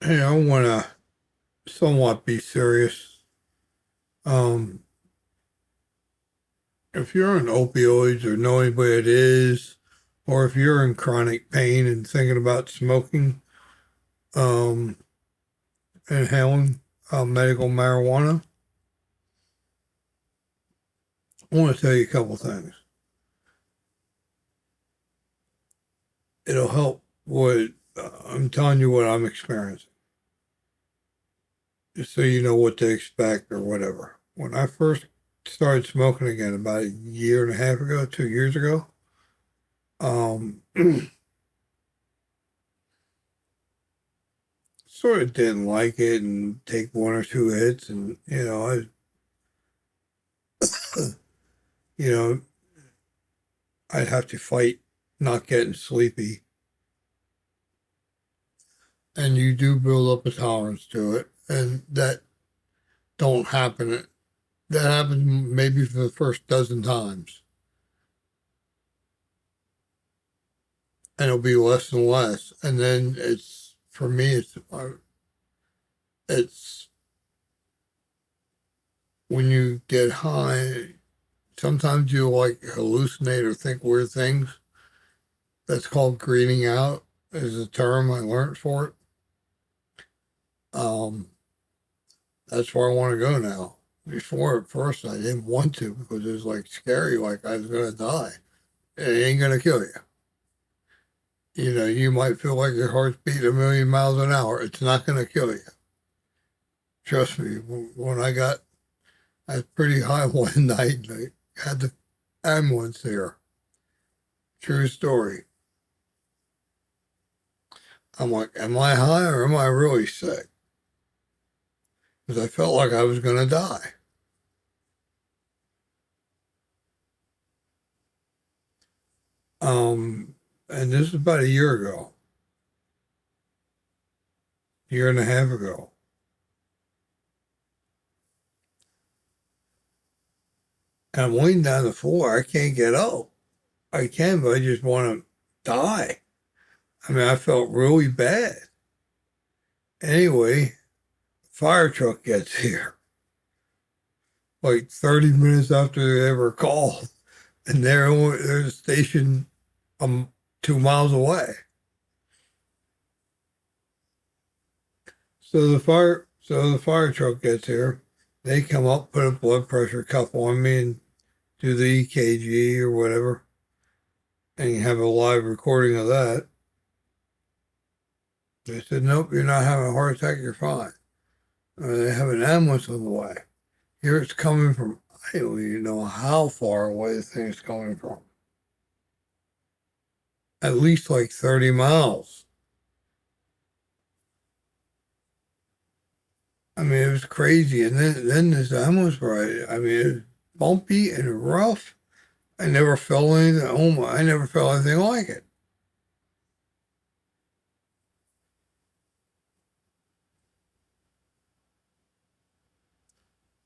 Hey, I want to somewhat be serious. Um, if you're on opioids or know anybody it is, or if you're in chronic pain and thinking about smoking, um, inhaling medical marijuana, I want to tell you a couple things. It'll help what I'm telling you what I'm experiencing, just so you know what to expect or whatever. When I first started smoking again about a year and a half ago, 2 years ago, um, sort of didn't like it and take one or two hits and you know I'd have to fight not getting sleepy, and you do build up a tolerance to it, and that don't happen that happens maybe for the first dozen times, and it'll be less and less, and then it's for me it's when you get high, sometimes you like hallucinate or think weird things. That's called greening out, is a term I learned for it. Um, that's where I want to go now. Before, at first, I didn't want to because it was like scary, like I was going to die. It ain't going to kill you. You might feel like your heart's beating a million miles an hour. It's not going to kill you. Trust me. When I was pretty high one night and I had the ambulance there. True story. I'm like, am I high or am I really sick? Because I felt like I was going to die. Um, and this is about a year ago, year and a half ago. And I'm laying down the floor. I can't get up. I can, but I just want to die. I mean, I felt really bad. Anyway, fire truck gets here like 30 minutes after they ever called, and they're stationed 2 miles away. So the fire truck gets here. They come up, put a blood pressure cuff on me, and do the EKG or whatever, and you have a live recording of that. They said, "Nope, you're not having a heart attack. You're fine." They have an ambulance on the way. Here it's coming from, I don't even know how far away the thing's coming from. At least like 30 miles. I mean, it was crazy. And then this ambulance ride, I mean, it was bumpy and rough. I never felt anything. Oh my, I never felt anything like it.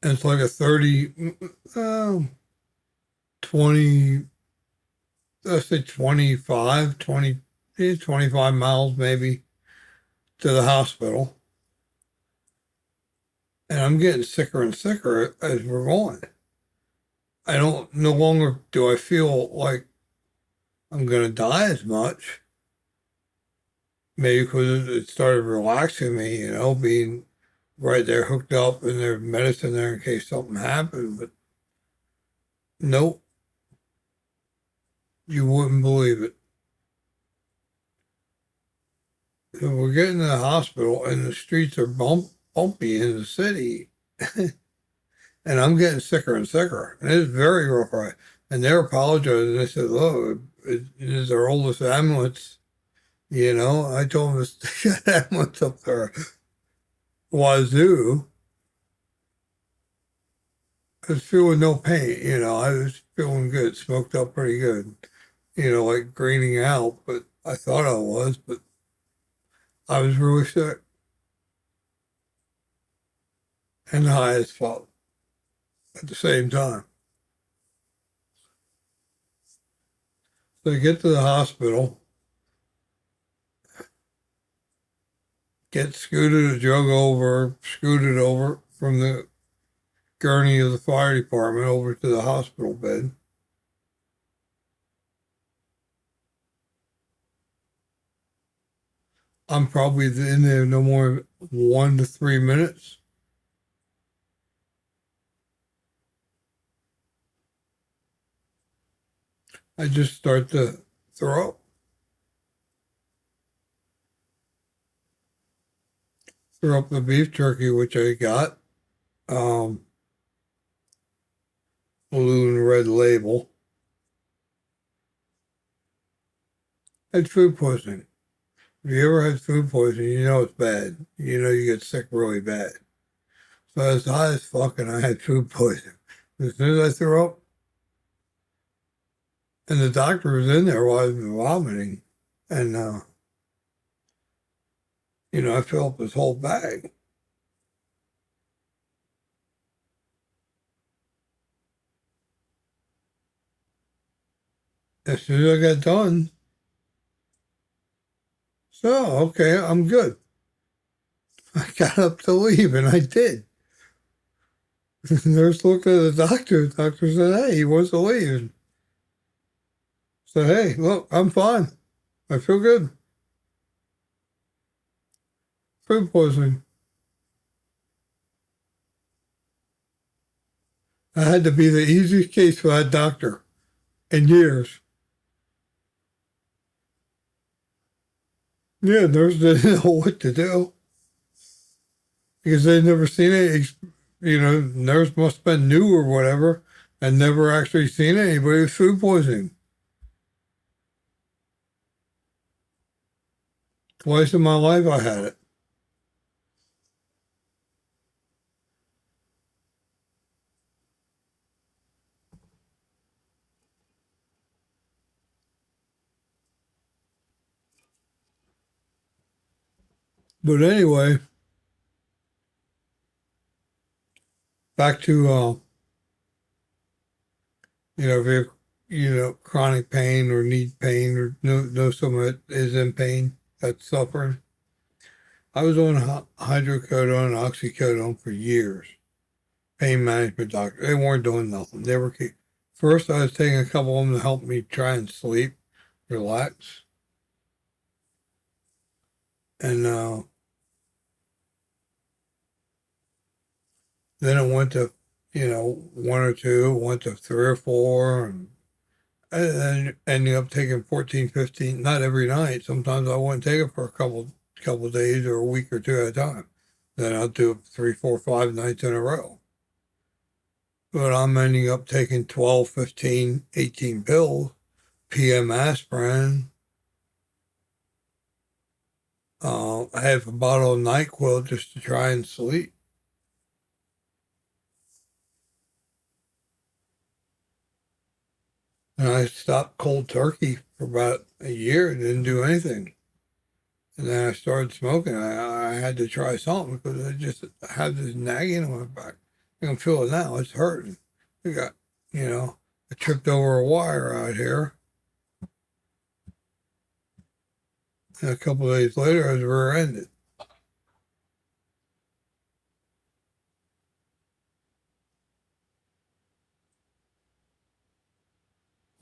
And it's like a 30, uh, 20, let's say 25, 20, 25 miles maybe to the hospital. And I'm getting sicker and sicker as we're going. I don't, no longer do I feel like I'm going to die as much. Maybe because it started relaxing me, being right there hooked up and there's medicine there in case something happened. But nope, you wouldn't believe it. So we're getting to the hospital and the streets are bumpy in the city. And I'm getting sicker and sicker. And it's very rough ride. And they're apologizing. They said, look, it is our oldest ambulance. I told them to stick that ambulance up there. Wazoo. I was feeling no pain. I was feeling good, smoked up pretty good, like greening out, but I thought I was, but I was really sick and high as fuck at the same time. So I get to the hospital get scooted, drug over, scooted over from the gurney of the fire department over to the hospital bed. I'm probably in there no more than 1 to 3 minutes. I just start to throw up. Throw up the beef jerky, which I got. Blue and red label. Had food poisoning. If you ever had food poisoning, you know it's bad. You know you get sick really bad. So I was high as fuck and I had food poisoning. As soon as I threw up, and the doctor was in there while I was vomiting, and I filled up this whole bag. As soon as I got done, so okay, I'm good. I got up to leave, and I did. The nurse looked at the doctor. The doctor said, "Hey, he wants to leave." Said, "Hey, look, I'm fine. I feel good." Food poisoning. I had to be the easiest case for that doctor in years. Yeah, nurse didn't know what to do because they'd never seen it. Nurse must have been new or whatever and never actually seen anybody with food poisoning. Twice in my life I had it. But anyway, back to if you're chronic pain or need pain or know someone that is in pain, that's suffering. I was on hydrocodone and oxycodone for years. Pain management doctor. They weren't doing nothing. First I was taking a couple of them to help me try and sleep, relax. And then it went to, one or two, went to three or four, and then ending up taking 14, 15, not every night. Sometimes I wouldn't take it for a couple of days or a week or two at a time. Then I'll do it 3, 4, 5 nights in a row. But I'm ending up taking 12, 15, 18 pills, PM aspirin. I have a bottle of NyQuil just to try and sleep. And I stopped cold turkey for about a year, didn't do anything. And then I started smoking. I had to try something because I just had this nagging on my back. I can feel it now. It's hurting. I tripped over a wire out here. And a couple of days later, I was rear-ended.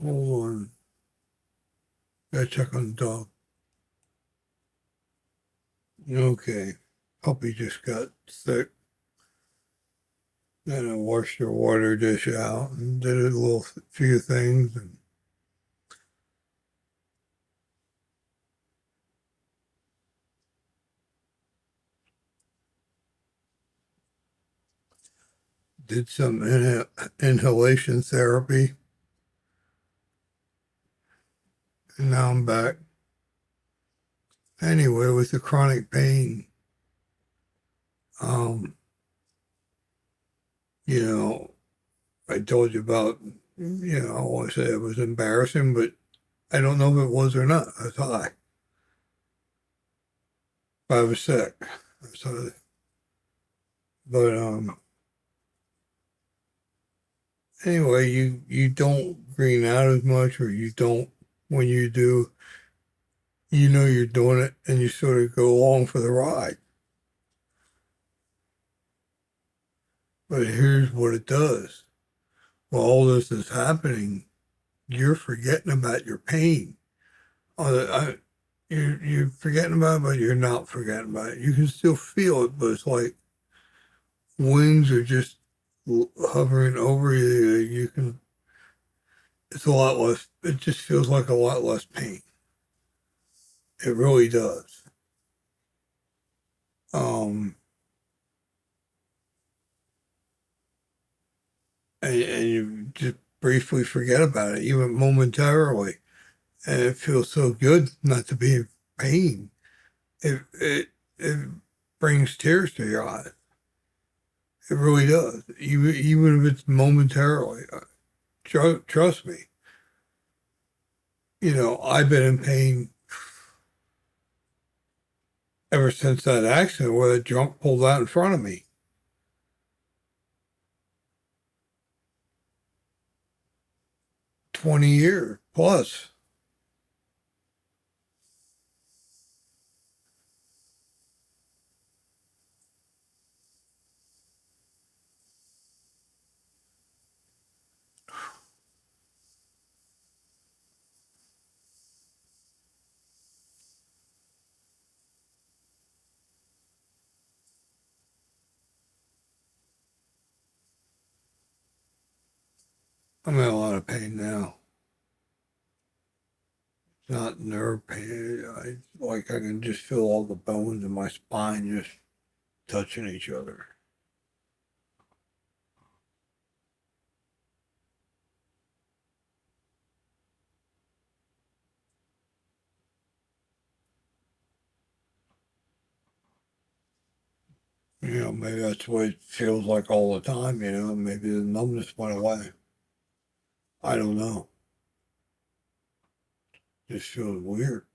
Hold on. Gotta check on the dog. Okay. Puppy just got sick. Then I washed her water dish out and did a little few things. And did some inhalation therapy. And now I'm back. Anyway, with the chronic pain, um, I told you about, I want to say it was embarrassing, but I don't know if it was or not. I was high. I was sick. So, but anyway, you don't green out as much, or you don't. When you do, you're doing it, and you sort of go along for the ride. But here's what it does. While all this is happening, you're forgetting about your pain. You're forgetting about it, but you're not forgetting about it. You can still feel it, but it's like wings are just hovering over you. You can. It's a lot less. It just feels like a lot less pain. It really does. Um, and you just briefly forget about it, even momentarily, and it feels so good not to be in pain. It brings tears to your eyes. It really does, even if it's momentarily. Trust me. I've been in pain ever since that accident where the drunk pulled out in front of me. 20 years plus. I'm in a lot of pain now. It's not nerve pain. I can just feel all the bones in my spine just touching each other. Maybe that's what it feels like all the time. Maybe the numbness went away. I don't know. Just feels weird.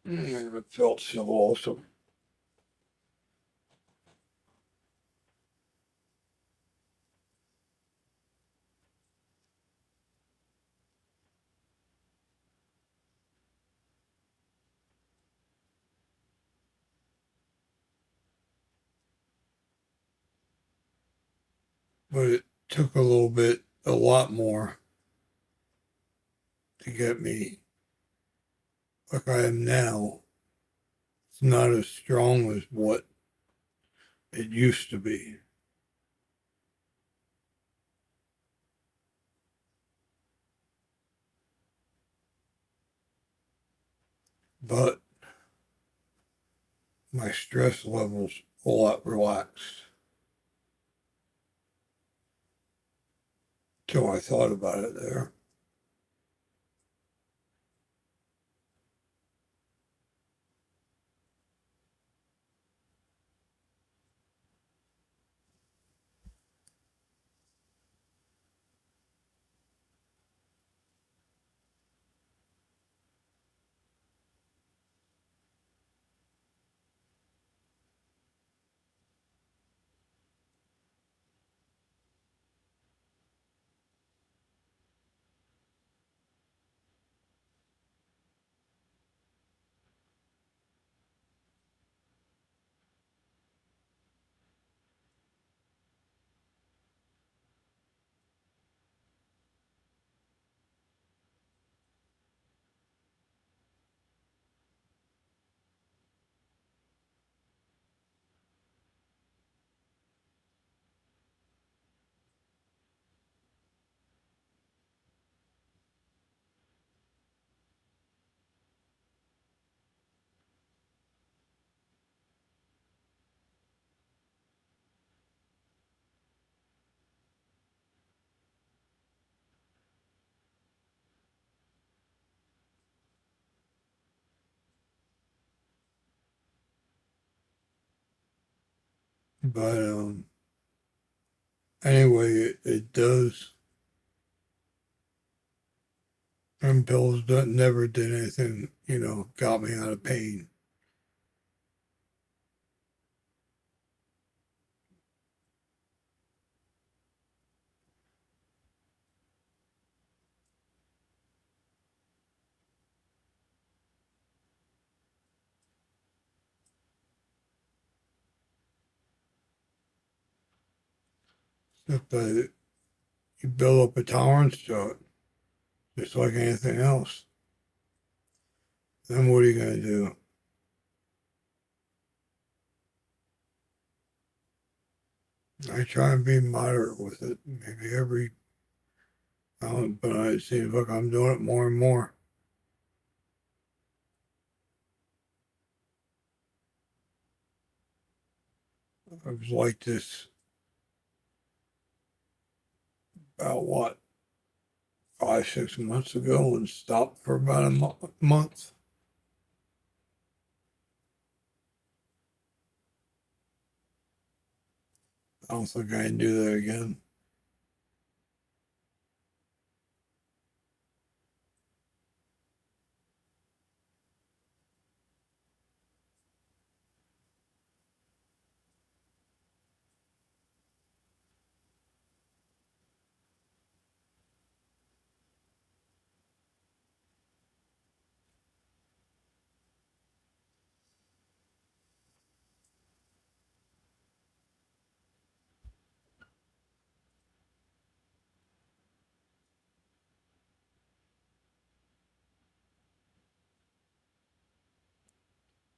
Anyway, it felt so awesome. But it took a lot more to get me like I am now. It's not as strong as what it used to be. but my stress levels a lot relaxed. Till I thought about it there. But anyway, it does. And pills that never did anything, got me out of pain. Except that you build up a tolerance to it, just like anything else. Then what are you going to do? I try and be moderate with it. Maybe every, but it seems like I'm doing it more and more. I was like this about what, 5, 6 months ago and stopped for about a month. I don't think I can do that again.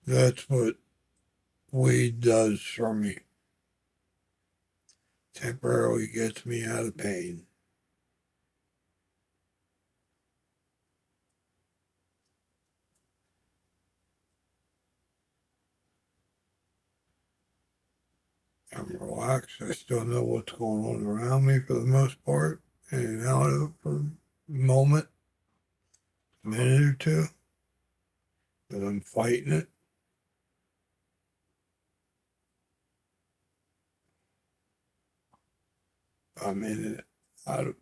That's what weed does for me. Temporarily gets me out of pain. I'm relaxed. I still know what's going on around me for the most part, in and out of it for a moment, a minute or two, but I'm fighting it. I'm in it, out of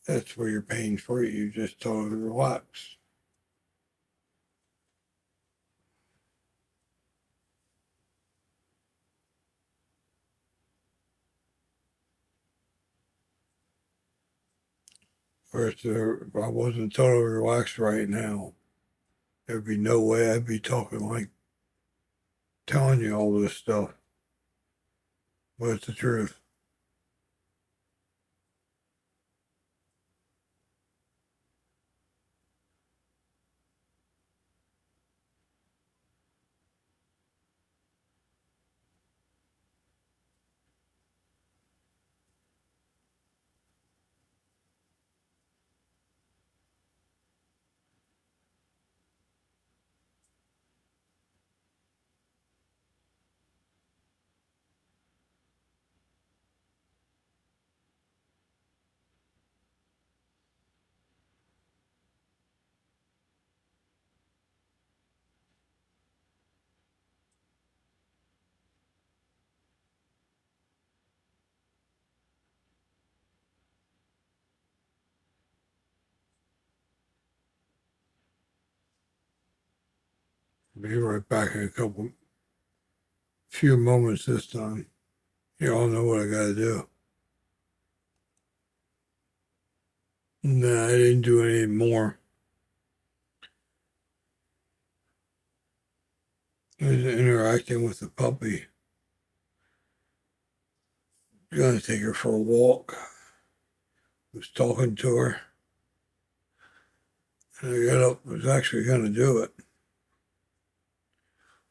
That's where you're pain free. You just totally relax. Whereas if I wasn't totally relaxed right now, there'd be no way I'd be talking like telling you all this stuff. But it's the truth. Be right back in a few moments this time. You all know what I gotta do. Nah, I didn't do any more. I was interacting with the puppy. Gonna take her for a walk. Was talking to her. And I got up, was actually gonna do it.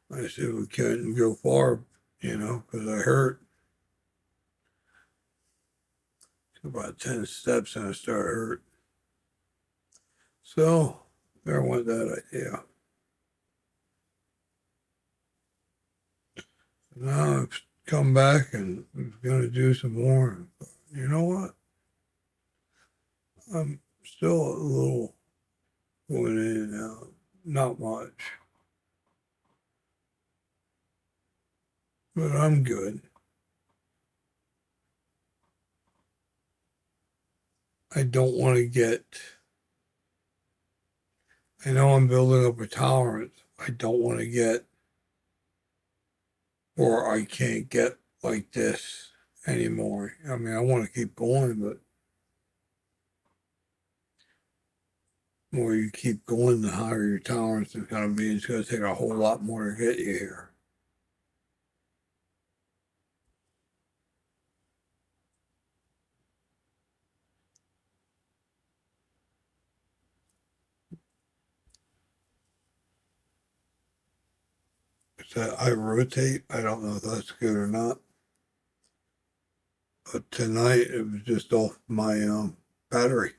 I said we couldn't go far, because I hurt. About 10 steps and I started hurt. So there went that idea. Now I've come back and I'm going to do some more. You know what? I'm still a little going in and out. Not much. But I'm good. I don't want to I know I'm building up a tolerance. I don't want to get, or I can't get like this anymore. I mean, I want to keep going, but the more you keep going, the higher your tolerance is going to be. It's going to take a whole lot more to get you here. So I rotate. I don't know if that's good or not. But tonight it was just off my battery.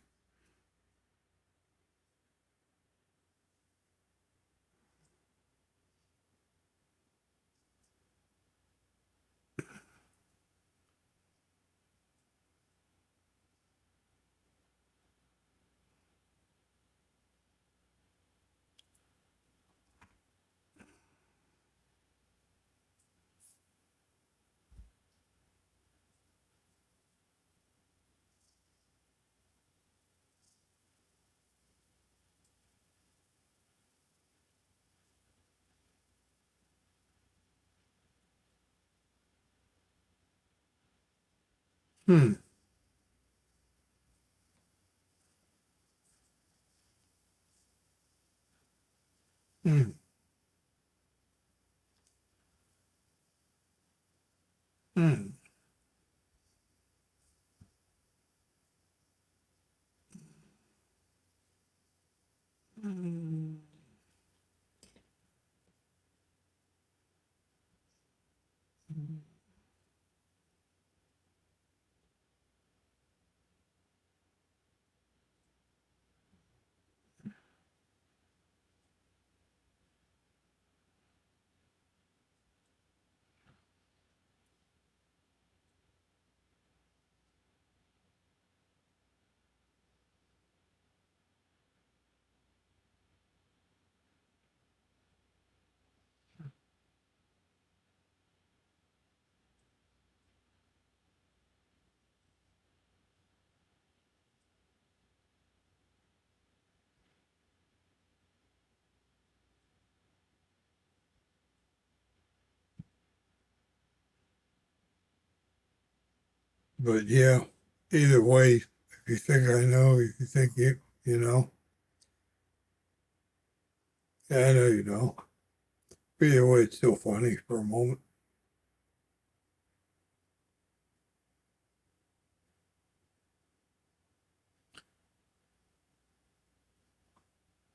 Hmm. Hmm. Hmm. Hmm. But yeah, either way, if you think I know, if you think you know, yeah, I know you know. But either way, it's still funny for a moment.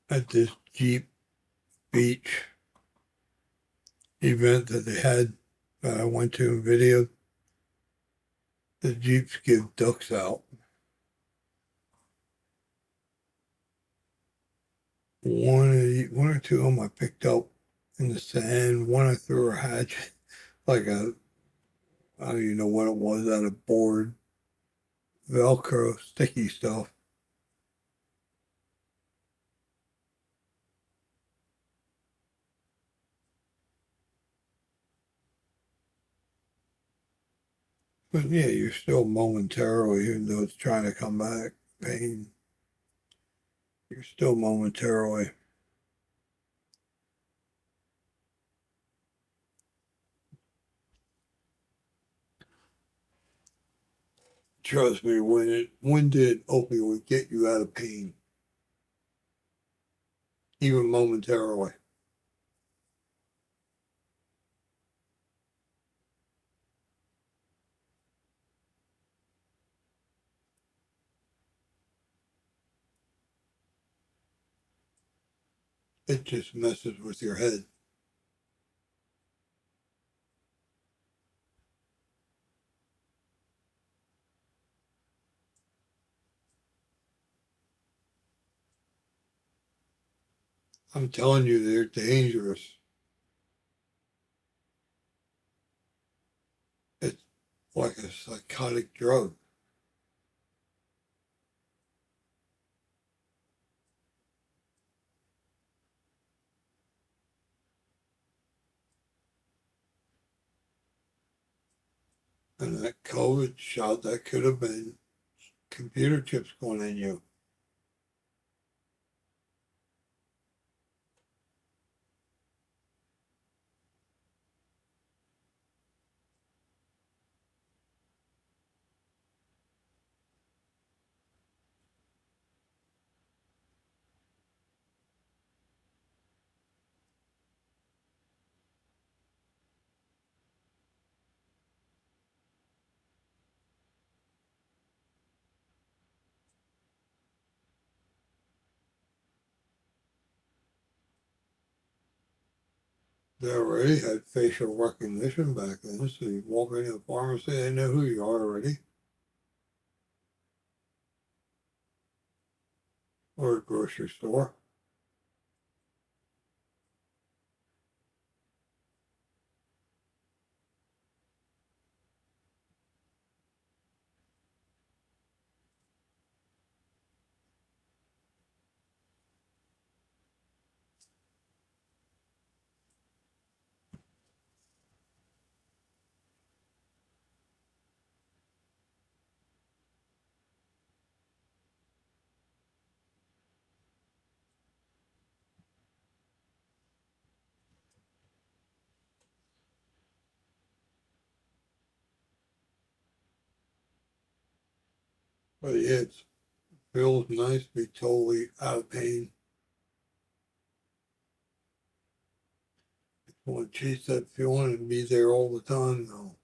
At this Jeep Beach event that they had that I went to and videoed, the Jeeps give ducks out. One or two of them I picked up in the sand. One I threw a hatch, like I don't even know what it was, out of board, Velcro, sticky stuff. But yeah, you're still momentarily, even though it's trying to come back, pain, you're still momentarily. Trust me, when did opioid get you out of pain, even momentarily? It just messes with your head. I'm telling you, they're dangerous. It's like a psychotic drug. And that COVID shot, that could have been computer chips going in you. They already had facial recognition back then, so you walk into a pharmacy, they know who you are already, or a grocery store. But yeah, it feels nice to be totally out of pain. You want to chase that feeling and be there all the time, though.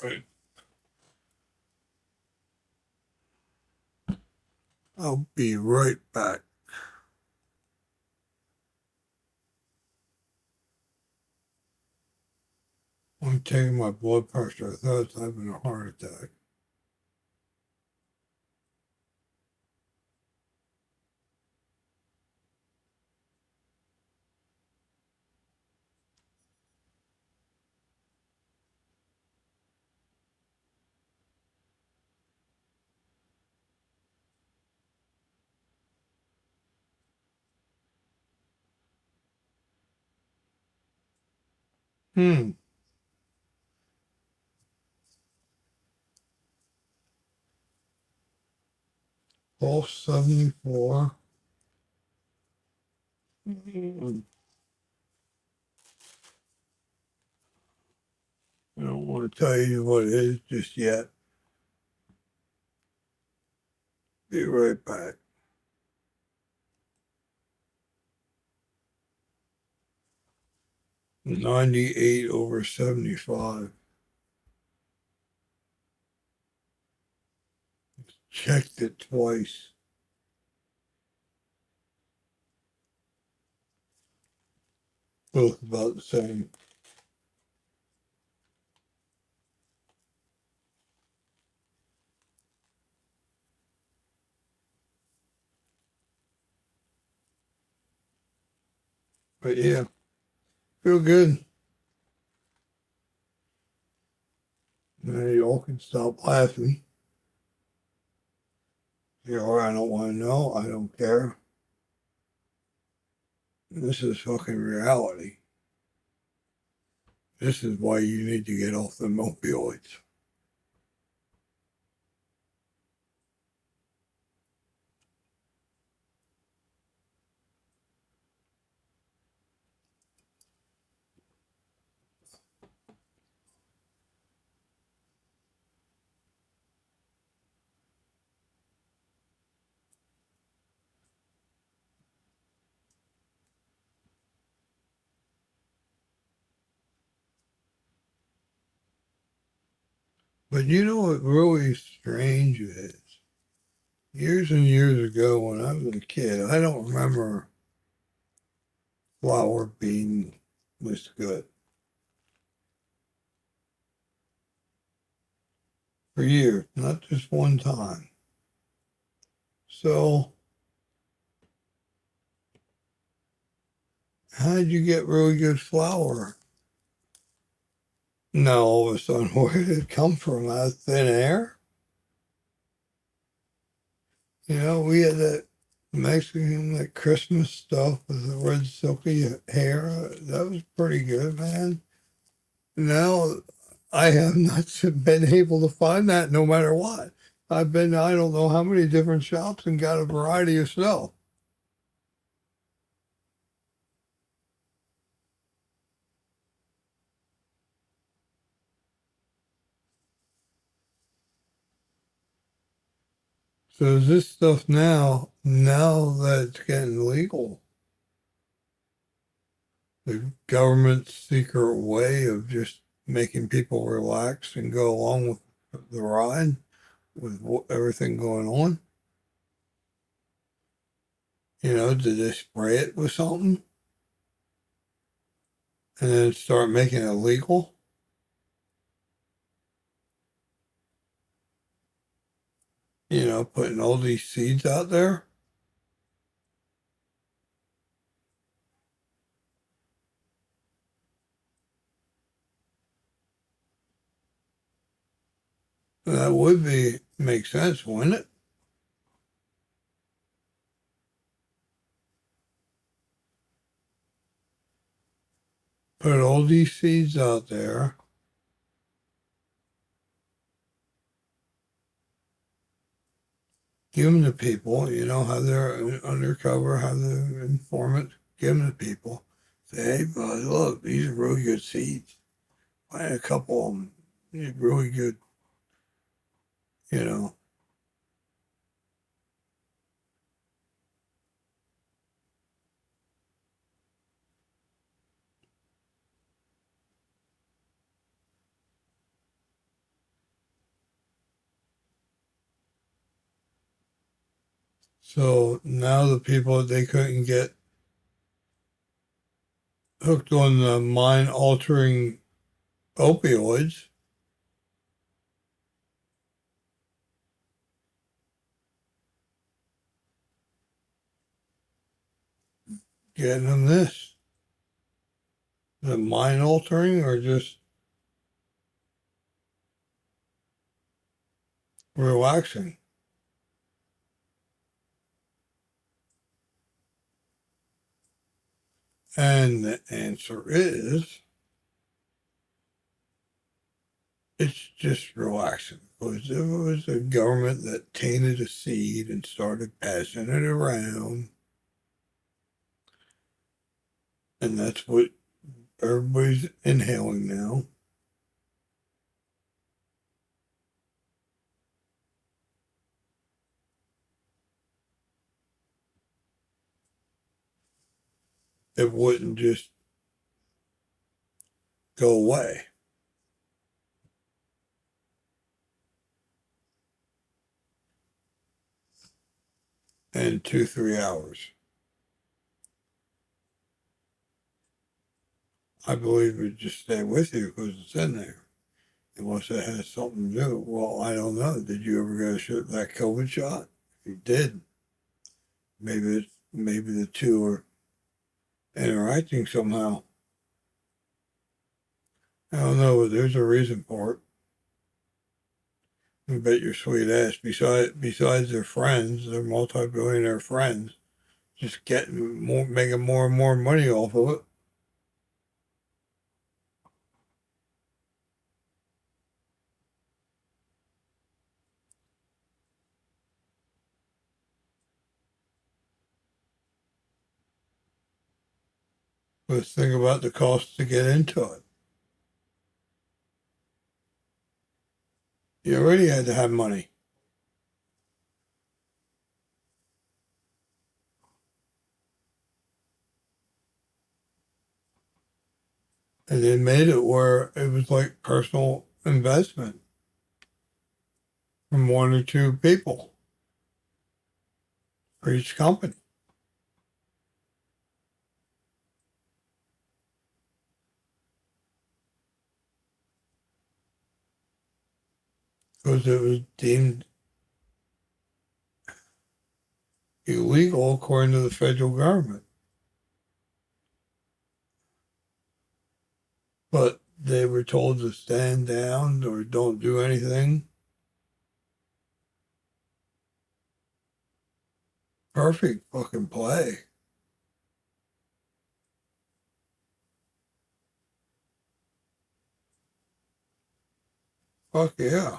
Right. I'll be right back. I'm taking my blood pressure. I thought I was having a heart attack. Hmm. Pulse 74. I don't want to tell you what it is just yet. Be right back. 98 over 75. Checked it twice. Both about the same. But yeah, feel good. Now you all can stop laughing. I don't want to know. I don't care. This is fucking reality. This is why you need to get off the opioids. But you know what really strange is? Years and years ago when I was a kid, I don't remember flour being was good. For years, not just one time. So how did you get really good flour? Now all of a sudden, where did it come from? Out of thin air? We had that Mexican, that Christmas stuff with the red silky hair. That was pretty good, man. Now I have not been able to find that no matter what. I've been, I don't know how many different shops and got a variety of stuff. So is this stuff now that it's getting legal, the government's secret way of just making people relax and go along with the ride with everything going on? Did they spray it with something and then start making it legal? Putting all these seeds out there. That would make sense, wouldn't it? Put all these seeds out there. Give them to people, have their undercover, have the informant, give them to people. Say, hey, bud, look, these are really good seeds. Find a couple of them. These are really good, you know. So now the people, they couldn't get hooked on the mind altering opioids, getting them this. The mind altering or just relaxing? And the answer is it's just relaxing. Because if it was a government that tainted a seed and started passing it around, and that's what everybody's inhaling now, it wouldn't just go away in 2, 3 hours. I believe it just stay with you because it's in there. Unless it has something to do. Well, I don't know. Did you ever get that COVID shot? If you did, maybe the two are interacting somehow. I don't know, but there's a reason for it. I bet your sweet ass, besides their friends, their multi-billionaire friends, just getting more, making more and more money off of it. But think about the cost to get into it. You already had to have money. And they made it where it was like personal investment from 1 or 2 people for each company. Because it was deemed illegal according to the federal government. But they were told to stand down or don't do anything. Perfect fucking play. Fuck yeah.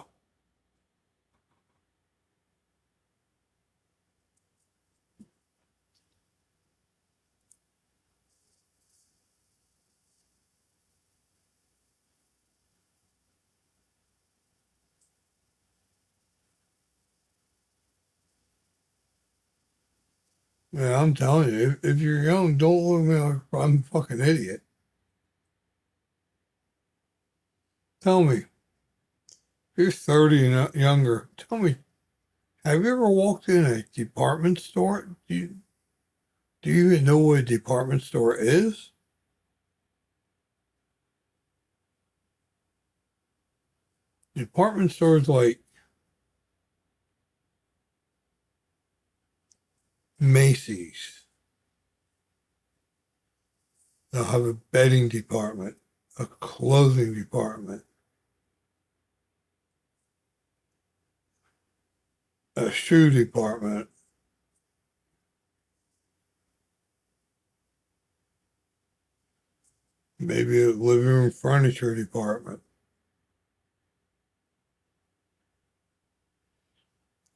Yeah, I'm telling you, if you're young, don't look at me like I'm a fucking idiot. Tell me, if you're 30 and younger, tell me, have you ever walked in a department store? Do you even know what a department store is? Department stores like Macy's. They'll have a bedding department, a clothing department, a shoe department, maybe a living room furniture department.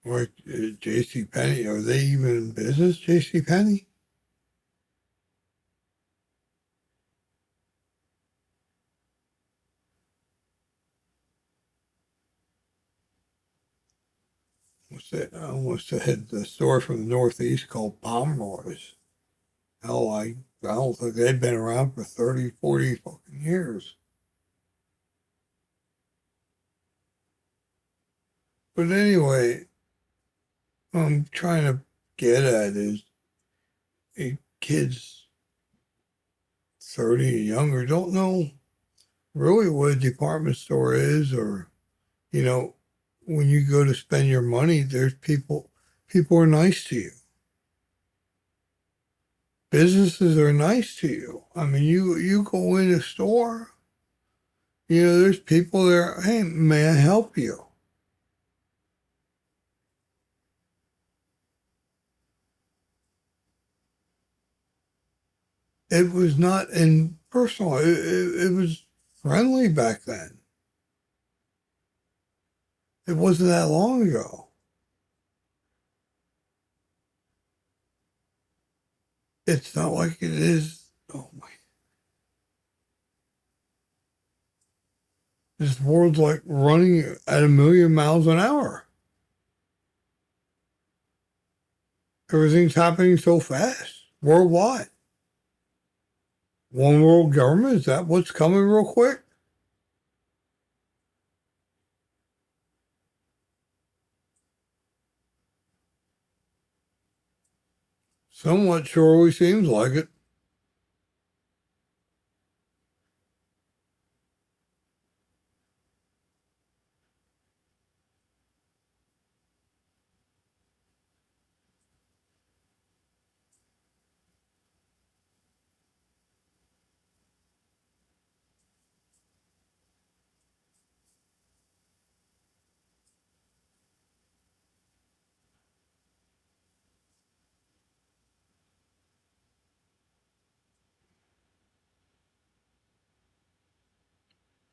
Or J.C. Penney. Are they even in business, J.C. Penney? What's that? I almost said the store from the Northeast called Pomeroy's. Hell, I don't think they've been around for 30, 40 fucking years. But anyway, I'm trying to get at is kids 30 and younger don't know really what a department store is, or, you know, when you go to spend your money, there's people are nice to you. Businesses are nice to you. I mean, you go in a store, you know, there's people there. Hey, may I help you? It was not impersonal. It was friendly back then. It wasn't that long ago. It's not like it is. Oh my! This world's like running at 1,000,000 miles an hour. Everything's happening so fast worldwide. One world government, is that what's coming real quick? Somewhat surely seems like it.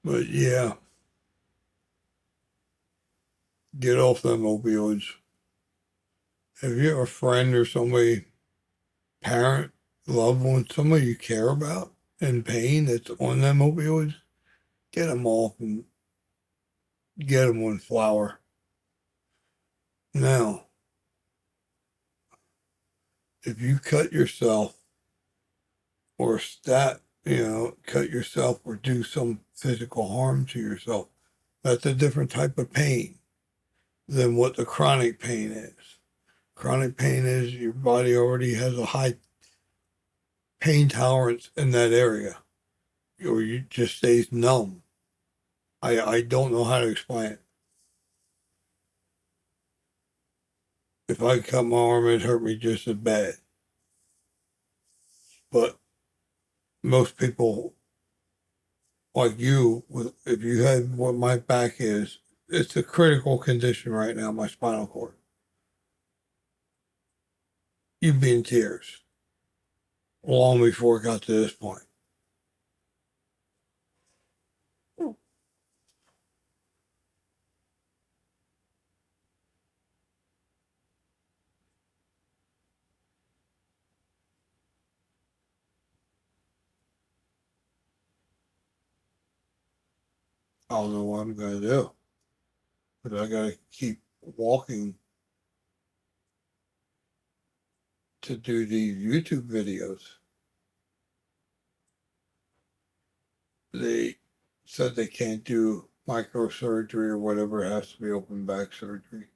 But yeah, get off them opioids. If you have a friend or somebody, parent, loved one, somebody you care about in pain that's on them opioids, get them off and get them on flower. Now, if you cut yourself or cut yourself or do some physical harm to yourself, that's a different type of pain than what the chronic pain is. Chronic pain is your body already has a high pain tolerance in that area, or you just stays numb. I don't know how to explain it. If I cut my arm, it hurt me just as bad. But most people like you, if you had what my back is, it's a critical condition right now, my spinal cord. You'd be in tears long before it got to this point. I don't know what I'm going to do, but I got to keep walking to do these YouTube videos. They said they can't do microsurgery or whatever, it has to be open back surgery.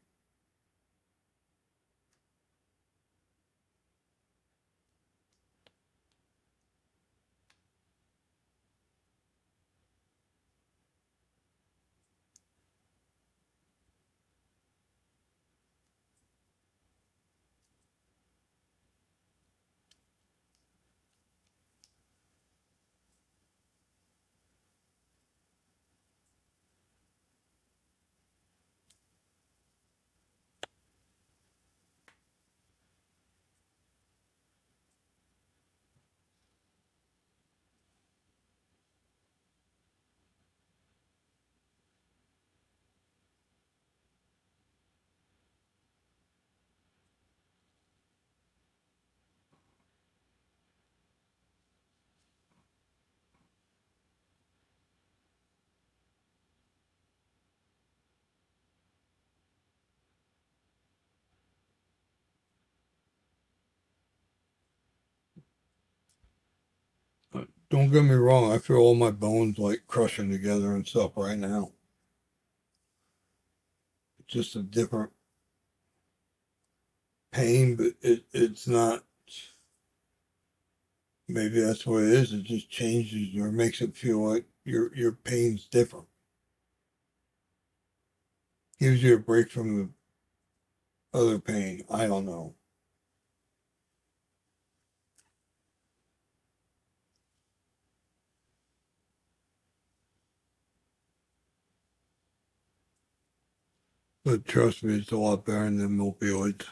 Don't get me wrong, I feel all my bones like crushing together and stuff right now. It's just a different pain, but it's not. Maybe that's what it is. It just changes or makes it feel like your pain's different. Gives you a break from the other pain. I don't know. But trust me, it's a lot better than opioids.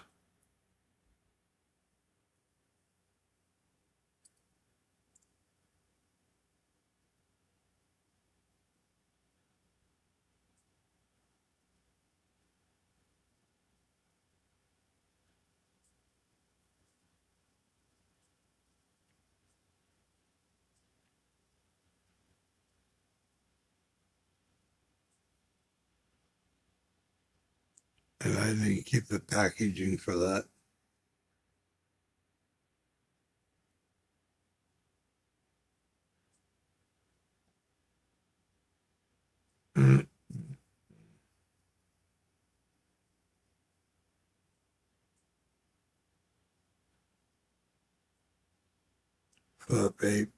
And I didn't keep the packaging for that. Mm. For the vape.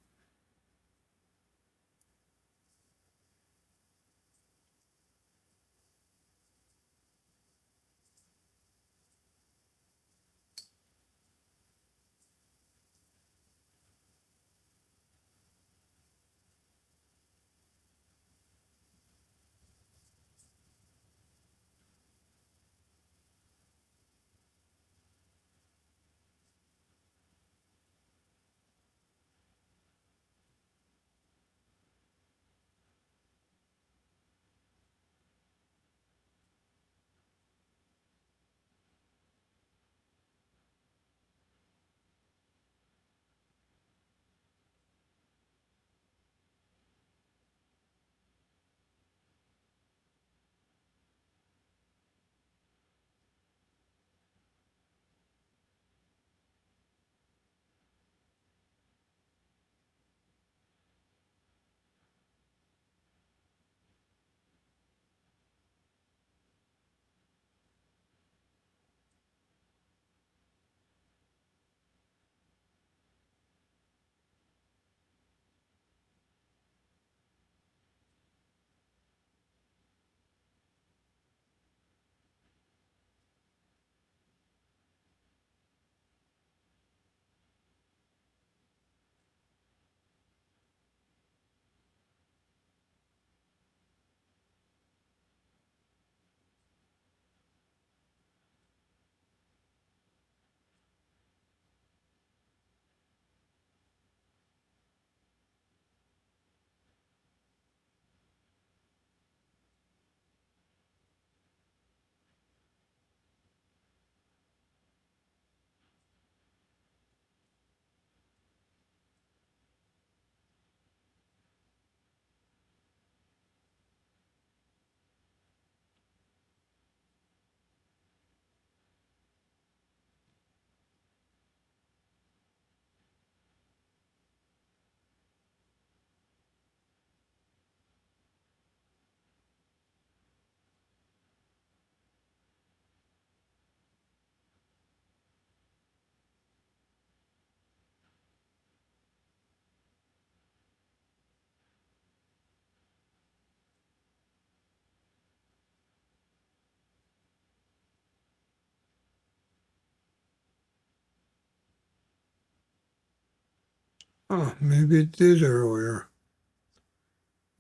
Oh, maybe it did earlier.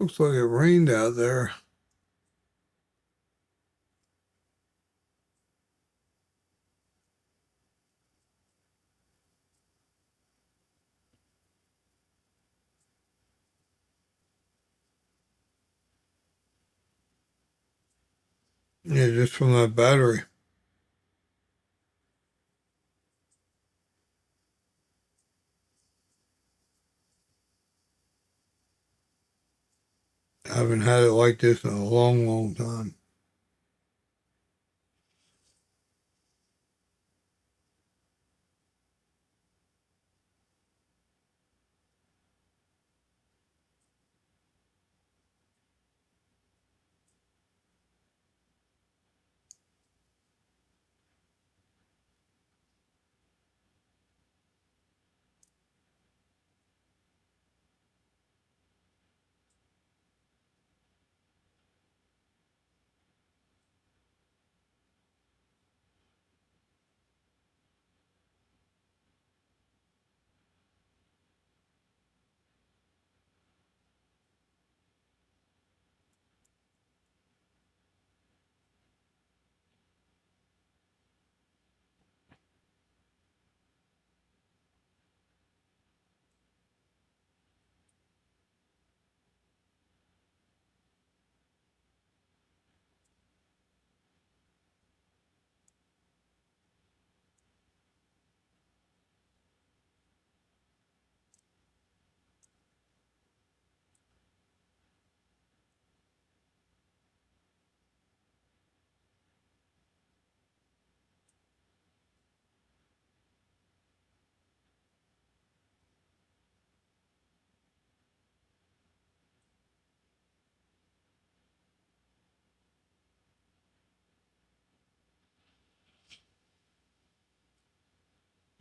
Looks like it rained out there. Yeah, just from that battery. I haven't had it like this in a long, long time.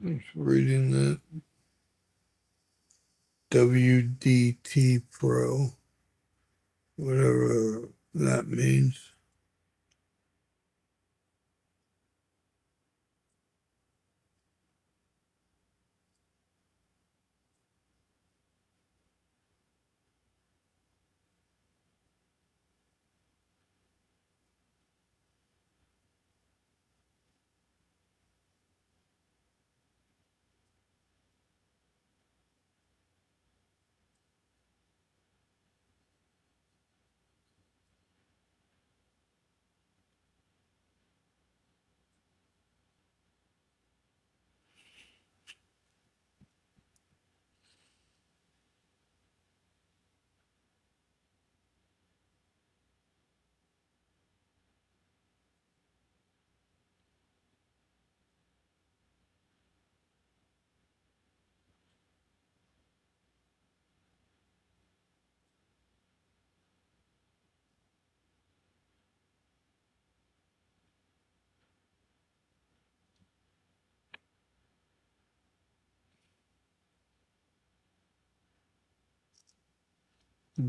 Just reading that WDT Pro, whatever that means.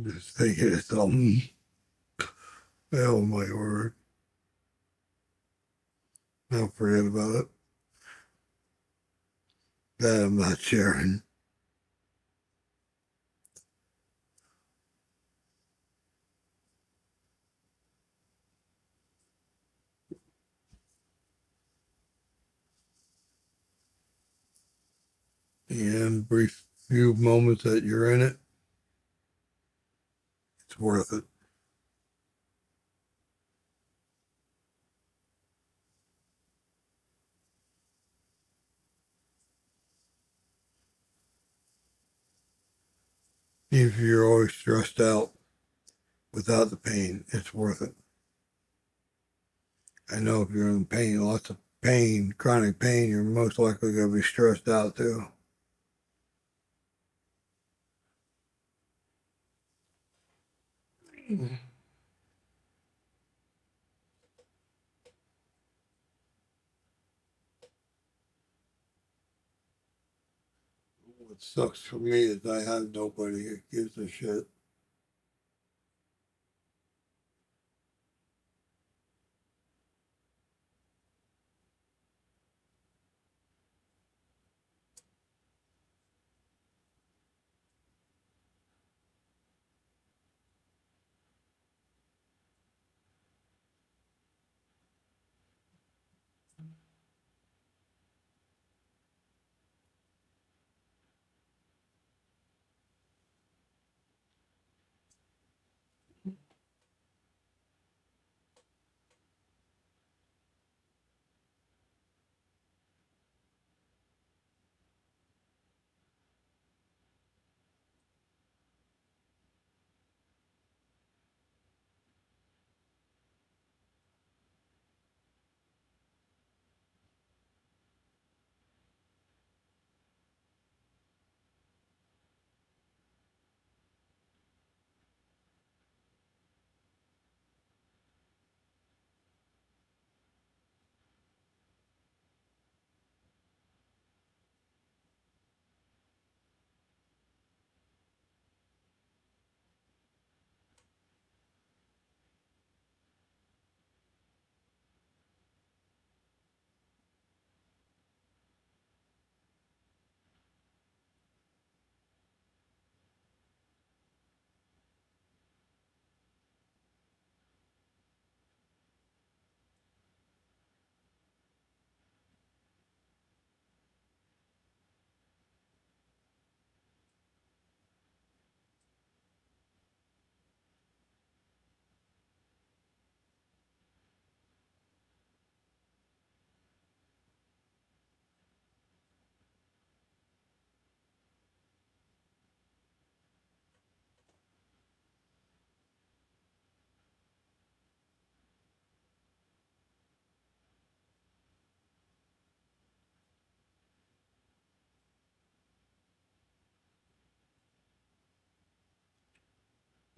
Just thinking of something. Oh my word. I'll forget about it. That I'm not sharing. And brief few moments that you're in it, it's worth it. If you're always stressed out without the pain, it's worth it. I know if you're in pain, lots of pain, chronic pain, you're most likely going to be stressed out too. What sucks for me is I have nobody who gives a shit.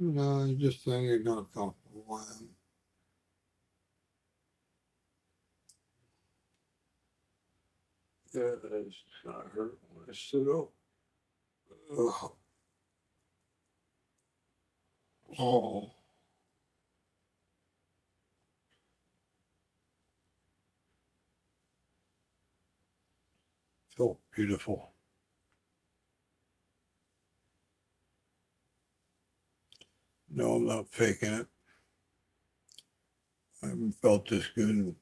No, I'm just saying you're not comfortable. That is not hurt when I sit up. Ugh. Oh, felt beautiful. No, I'm not faking it. I haven't felt this good.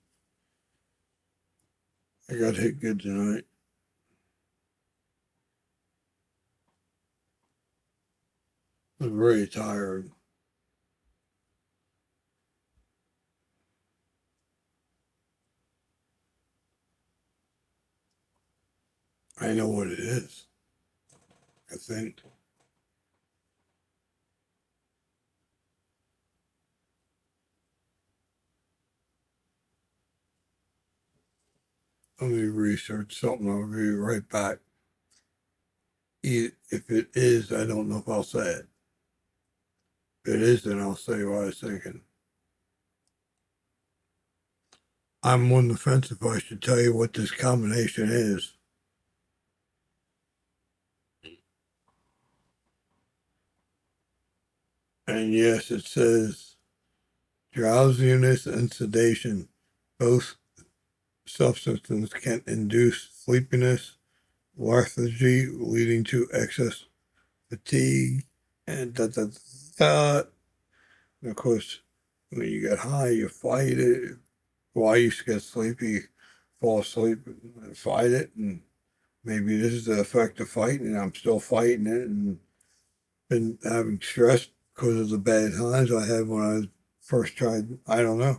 I got hit good tonight. I was very tired. I know what it is, I think. Let me research something. I'll be right back. If it is, I don't know if I'll say it. If it is, then I'll say what I was thinking. I'm on the fence if I should tell you what this combination is. And yes, it says drowsiness and sedation. Both substances can induce sleepiness, lethargy, leading to excess fatigue, and da da da. And of course, when you get high, you fight it. Well, I used to get sleepy, fall asleep, and fight it, and maybe this is the effect of fighting, and I'm still fighting it, and been having stress because of the bad times I had when I first tried. I don't know.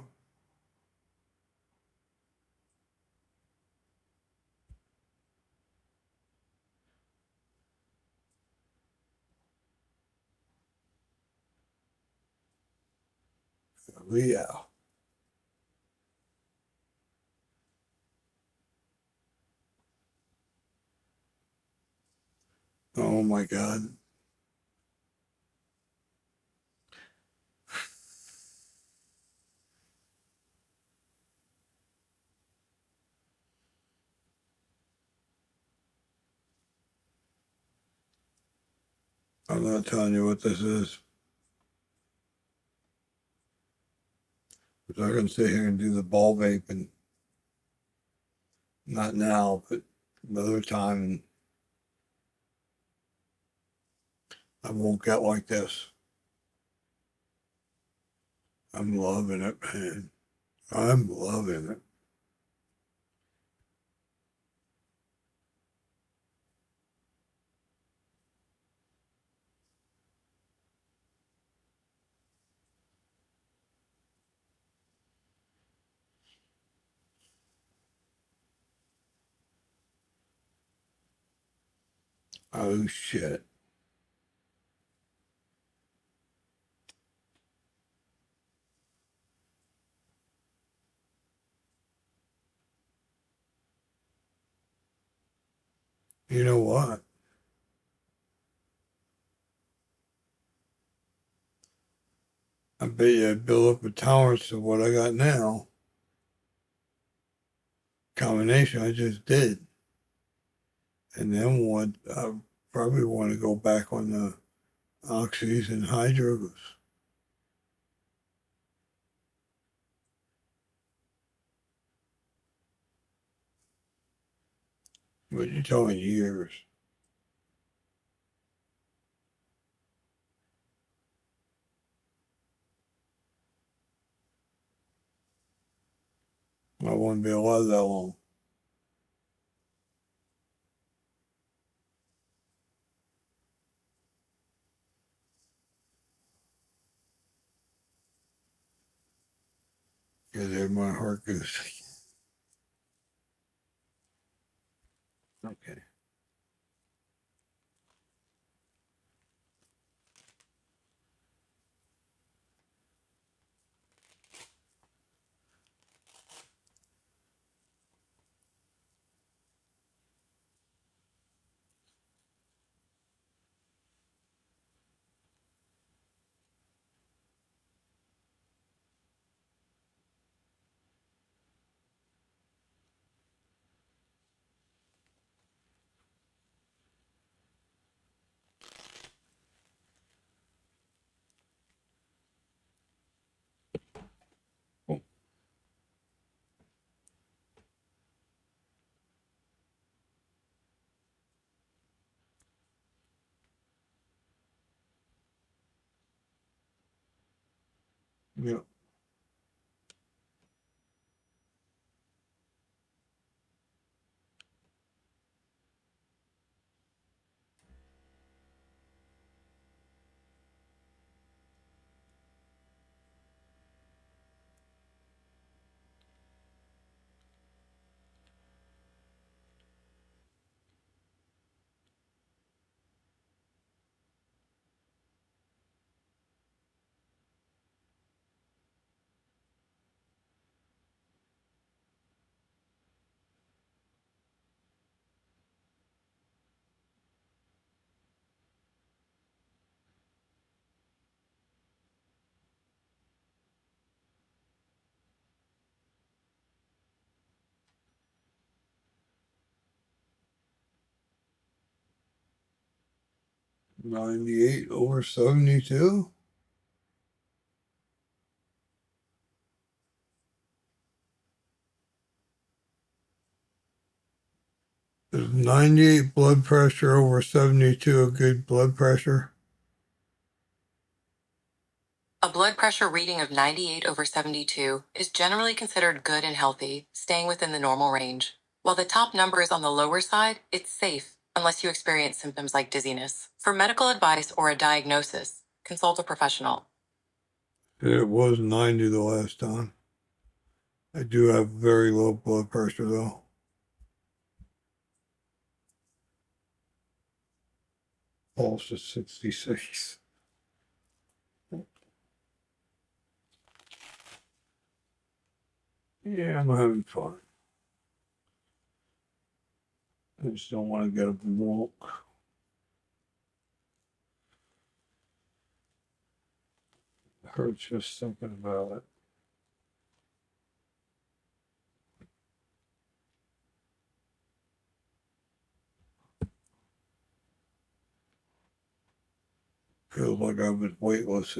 Yeah. Oh my God. I'm not telling you what this is. Because I can sit here and do the ball vaping. Not now, but another time, and I won't get like this. I'm loving it, man. I'm loving it. Oh shit. You know what? I bet you I build up a tolerance to what I got now. Combination I just did. And then what I probably want to go back on the oxys and hydros. But you're talking years. I wouldn't be alive that long. Because there my heart goes. Okay. Yeah. $98 over $72. Is 98 blood pressure over 72 a good blood pressure? A blood pressure reading of 98 over 72 is generally considered good and healthy, staying within the normal range. While the top number is on the lower side, it's safe, unless you experience symptoms like dizziness. For medical advice or a diagnosis, consult a professional. It was 90 the last time. I do have very low blood pressure though. Pulse is 66. Yeah, I'm having fun. I just don't want to get up and walk. It hurts just thinking about it. Feels like I was weightless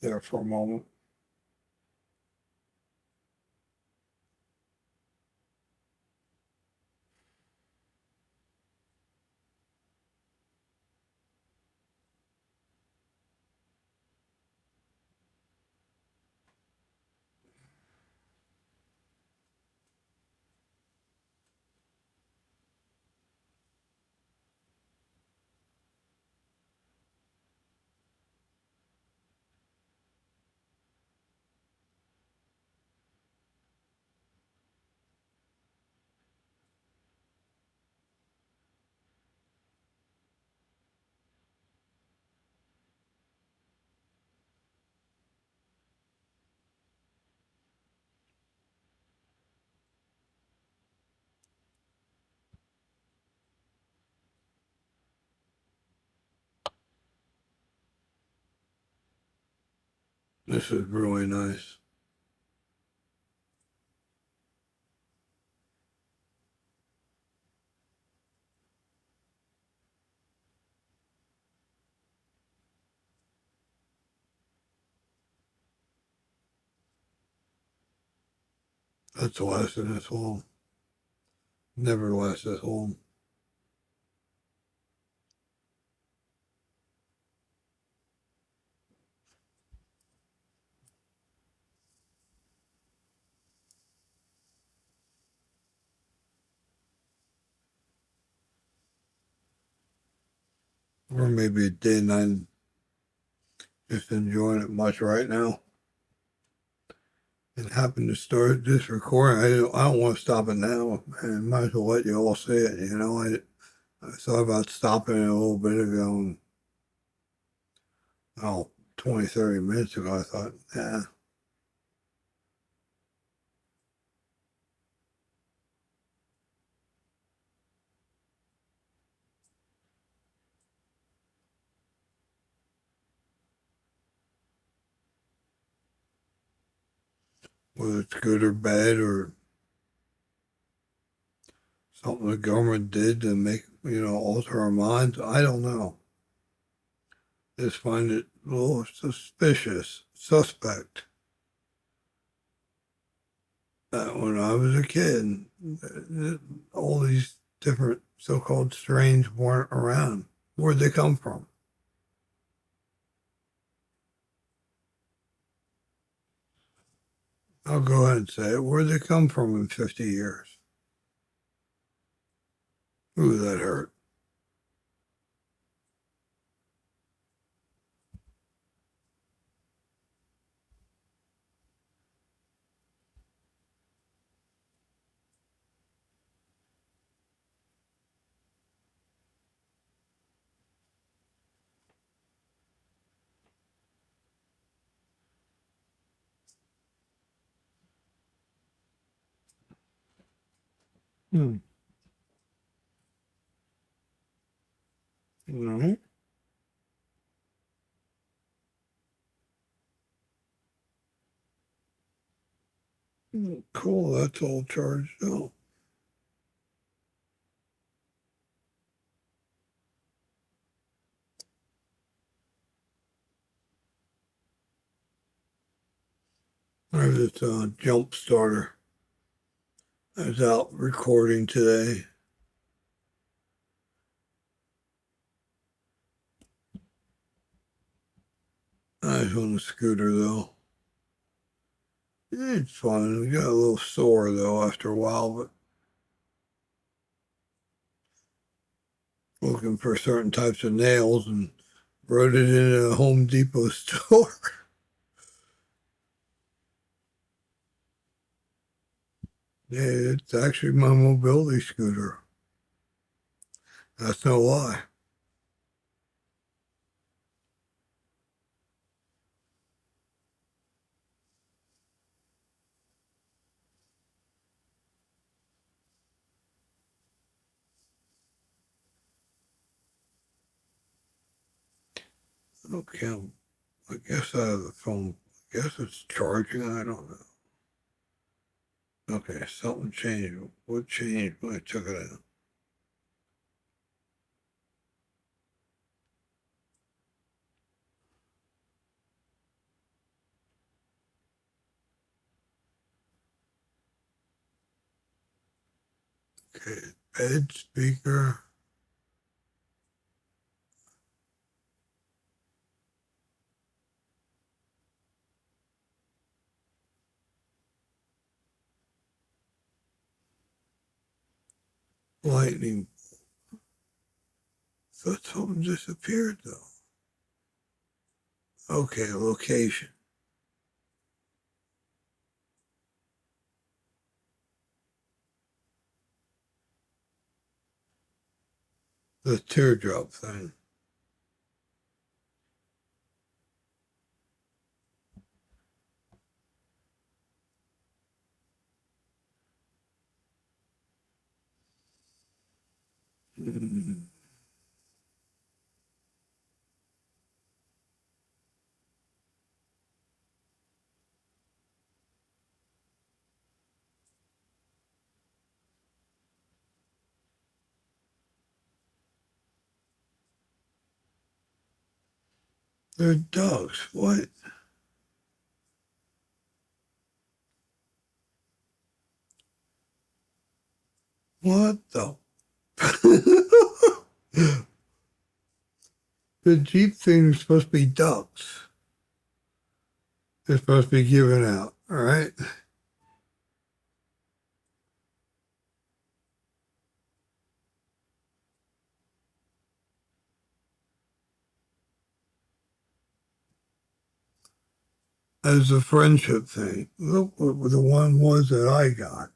there for a moment. This is really nice. That's lasted this long. Never lasted this long. Or maybe a day and I'm just enjoying it much right now. And happen to start this recording. I don't want to stop it now. And might as well let you all see it. I thought about stopping it a little bit ago. And, oh, 20, 30 minutes ago, I thought, yeah, whether it's good or bad or something the government did to make, alter our minds, I don't know. Just find it a little suspicious, suspect. That when I was a kid, all these different so-called strains weren't around. Where'd they come from? I'll go ahead and say it. Where'd they come from in 50 years? Ooh, that hurt. Hmm. No. Cool, that's all charged up. There's this jump starter. I was out recording today. I was on the scooter though. It's fun. We got a little sore though after a while, but looking for certain types of nails and rode it in a Home Depot store. Yeah, it's actually my mobility scooter. That's no lie. Okay, I guess I have the phone. I guess it's charging. I don't know. Okay, something changed. What changed when I took it out? Okay, bed speaker. Lightning. Thought something disappeared though. Okay, location. The teardrop thing. Mm, they're dogs. What? What the? The Jeep thing is supposed to be ducks. They're supposed to be given out. All right. As a friendship thing. Look what the one was that I got.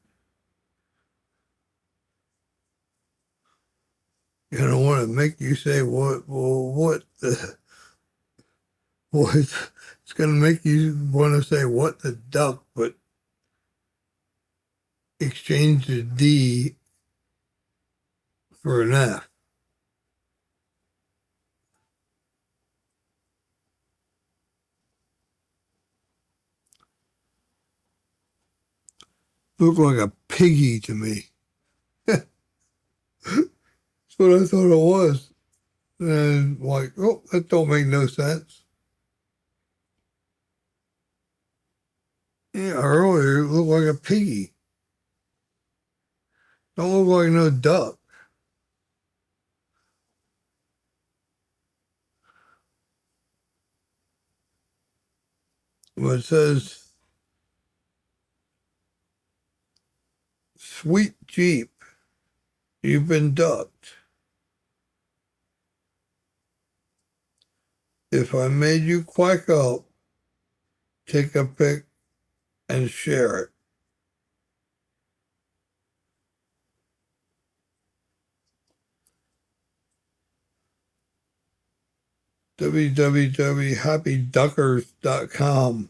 You don't want to make you say what? Well, what the? What? It's going to make you want to say what the duck, but exchange the D for an F. Looked like a piggy to me. That's what I thought it was. And like, oh, that don't make no sense. Yeah, earlier it looked like a piggy. Don't look like no duck. But it says Sweet Jeep, you've been ducked. If I made you quack up, take a pic and share it. www.happyduckers.com.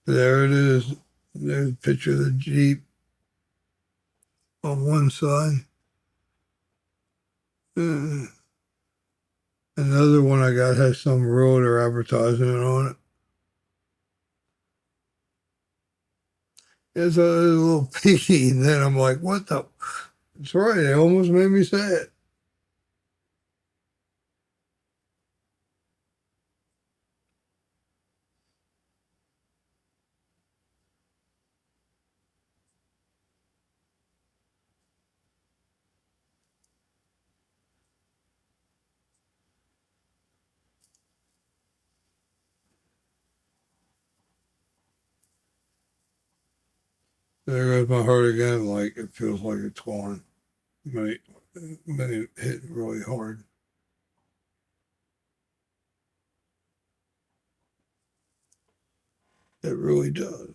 There it is. There's a picture of the Jeep on one side. Another one I got has some realtor advertisement on it. It's a little piggy, and then I'm like, what the? That's right, it almost made me say it. There goes my heart again, like it feels like it's going. Might hit really hard. It really does.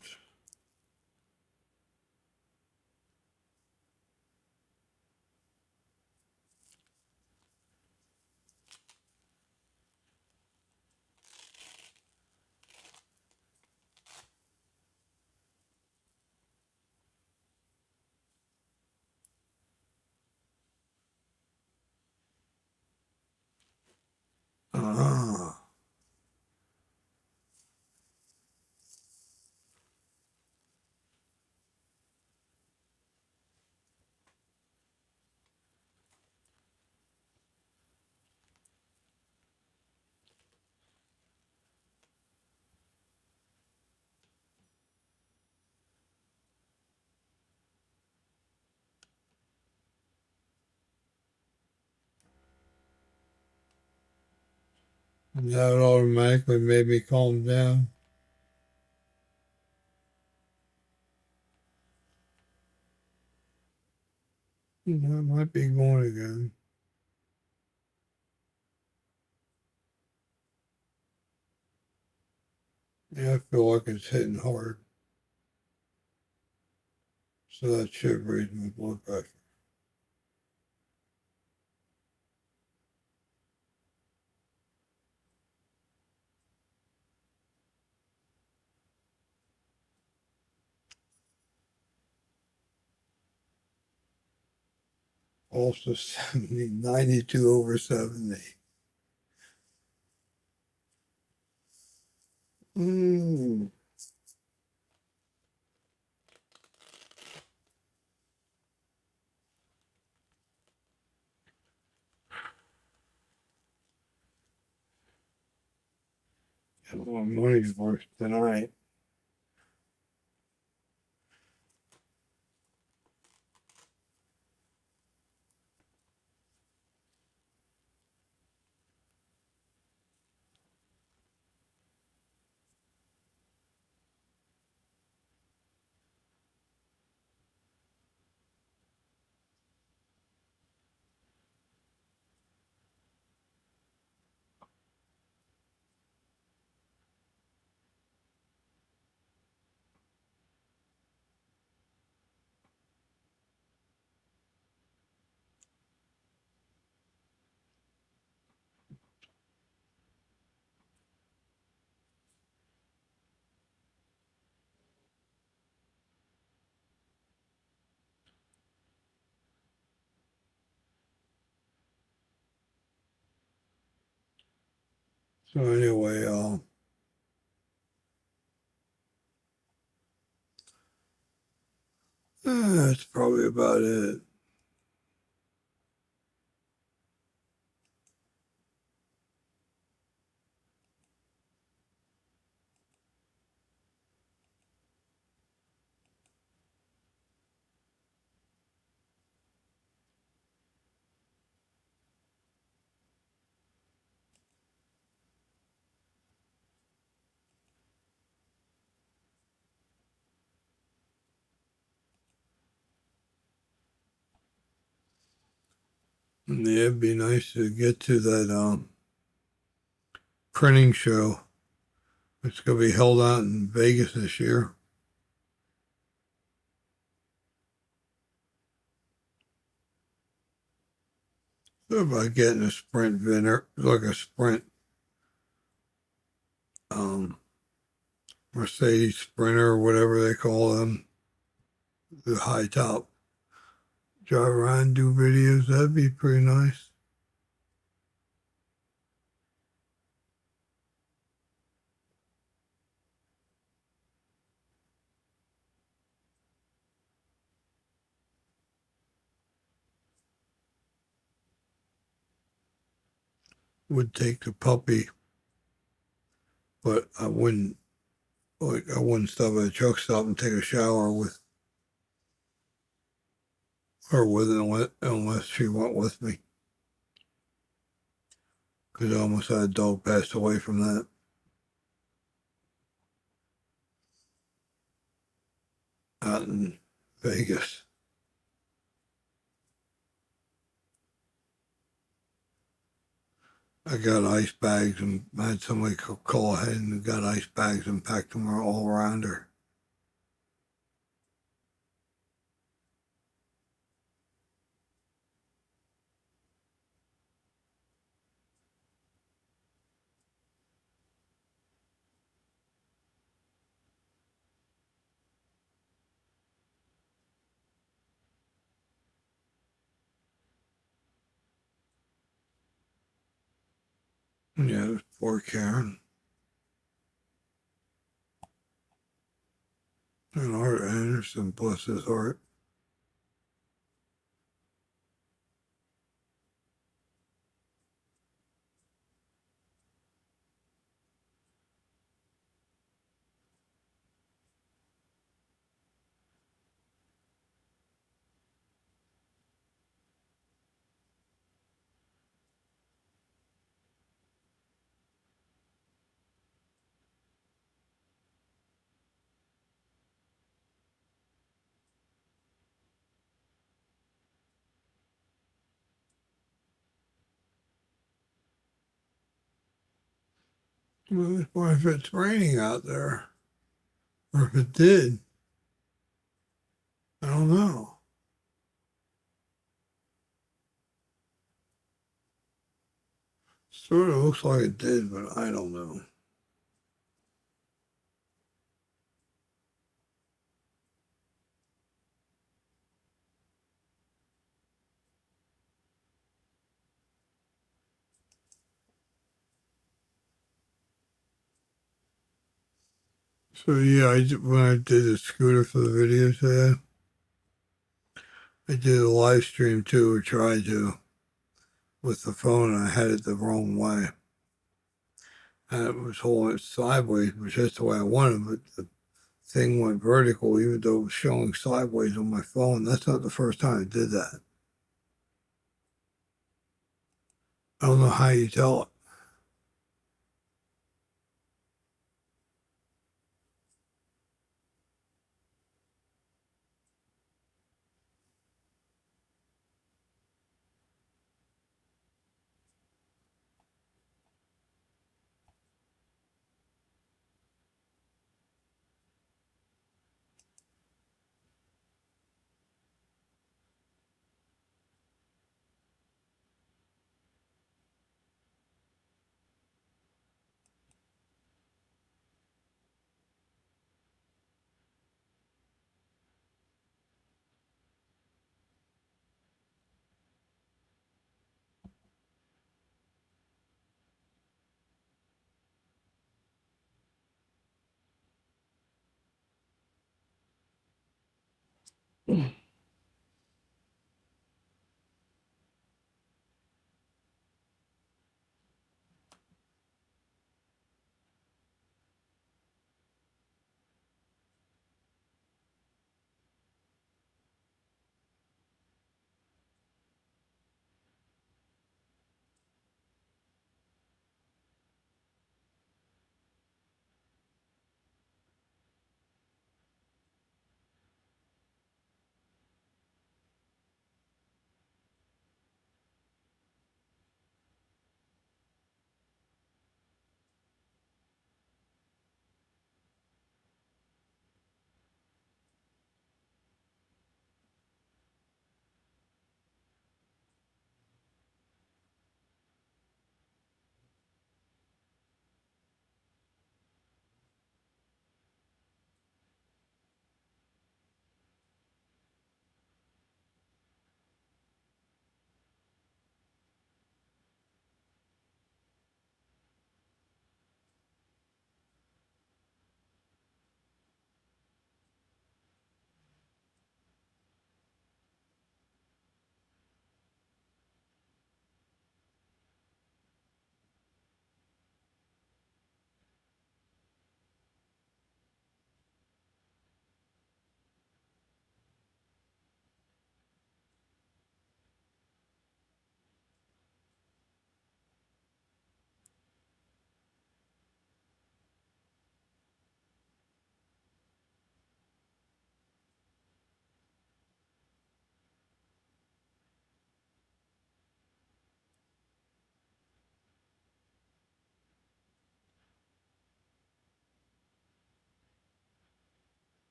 Ah. And that automatically made me calm down. I might be going again. Yeah, I feel like it's hitting hard. So that should raise my blood pressure. Also 70, 92 over 70. Mm. Got my money's worth tonight. So anyway, that's probably about it. Yeah, it'd be nice to get to that printing show. It's going to be held out in Vegas this year. So about getting a sprint vinner, like a sprint um, Mercedes Sprinter or whatever they call them, the high top. Drive around, do videos. That'd be pretty nice. Would take the puppy, but I wouldn't. Like I wouldn't stop at a truck stop and take a shower with her with it unless she went with me. Because I almost had a dog pass away from that out in Vegas. I got ice bags and I had somebody call ahead and got ice bags and packed them all around her. Yeah, this poor Karen. And Art Anderson, bless his heart. Well, what if it's raining out there? Or if it did? I don't know. Sort of looks like it did, but I don't know. So yeah, when I did the scooter for the video today, I did a live stream too, or tried to, with the phone. And I had it the wrong way, and it was holding it sideways, which is the way I wanted. But the thing went vertical, even though it was showing sideways on my phone. That's not the first time I did that. I don't know how you tell it.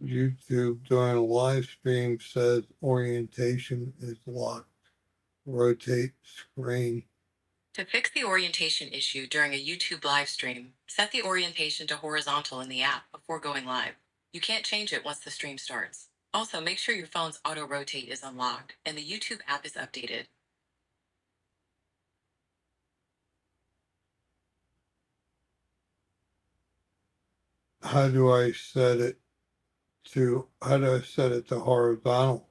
YouTube during a live stream says orientation is locked. Rotate screen. To fix the orientation issue during a YouTube live stream, set the orientation to horizontal in the app before going live. You can't change it once the stream starts. Also, make sure your phone's auto rotate is unlocked and the YouTube app is updated. How do I set it to horizontal?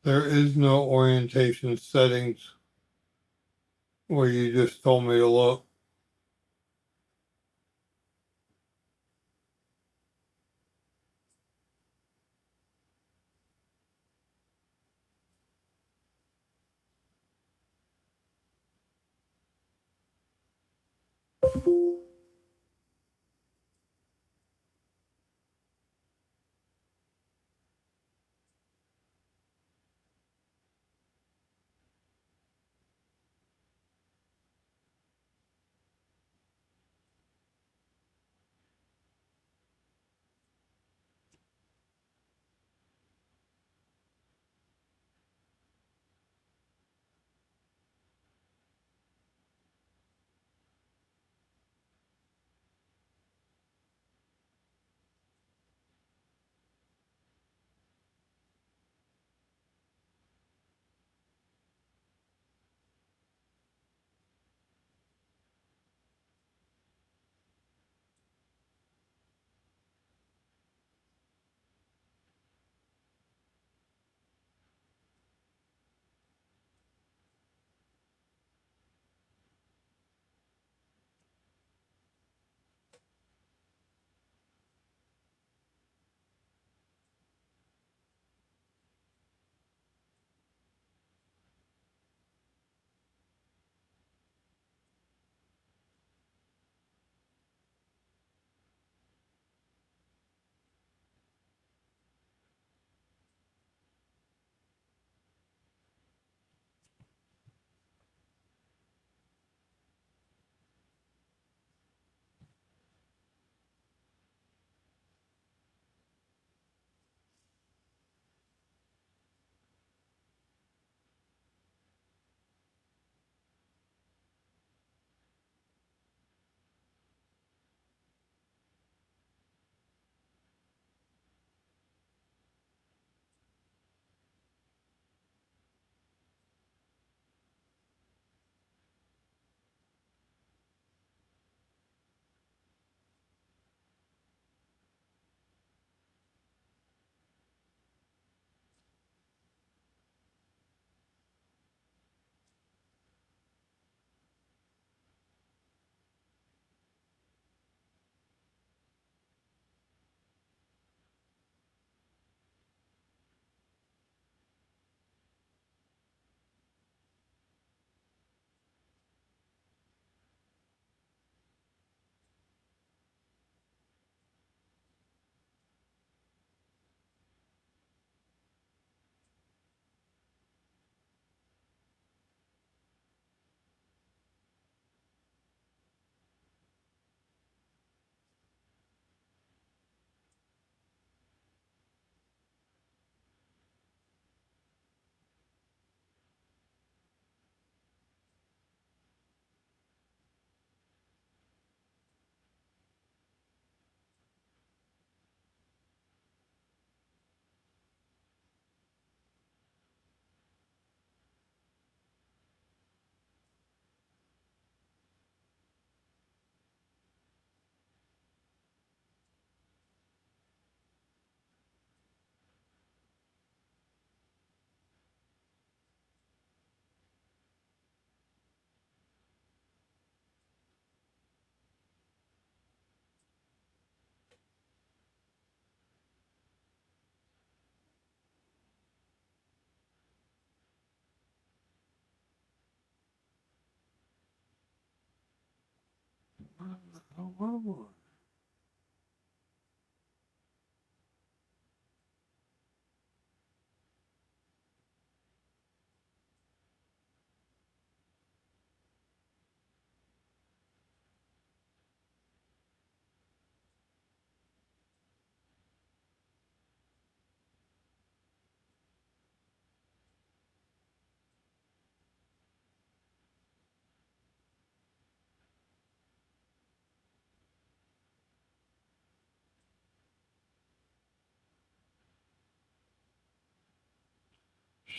There is no orientation settings where you just told me to look.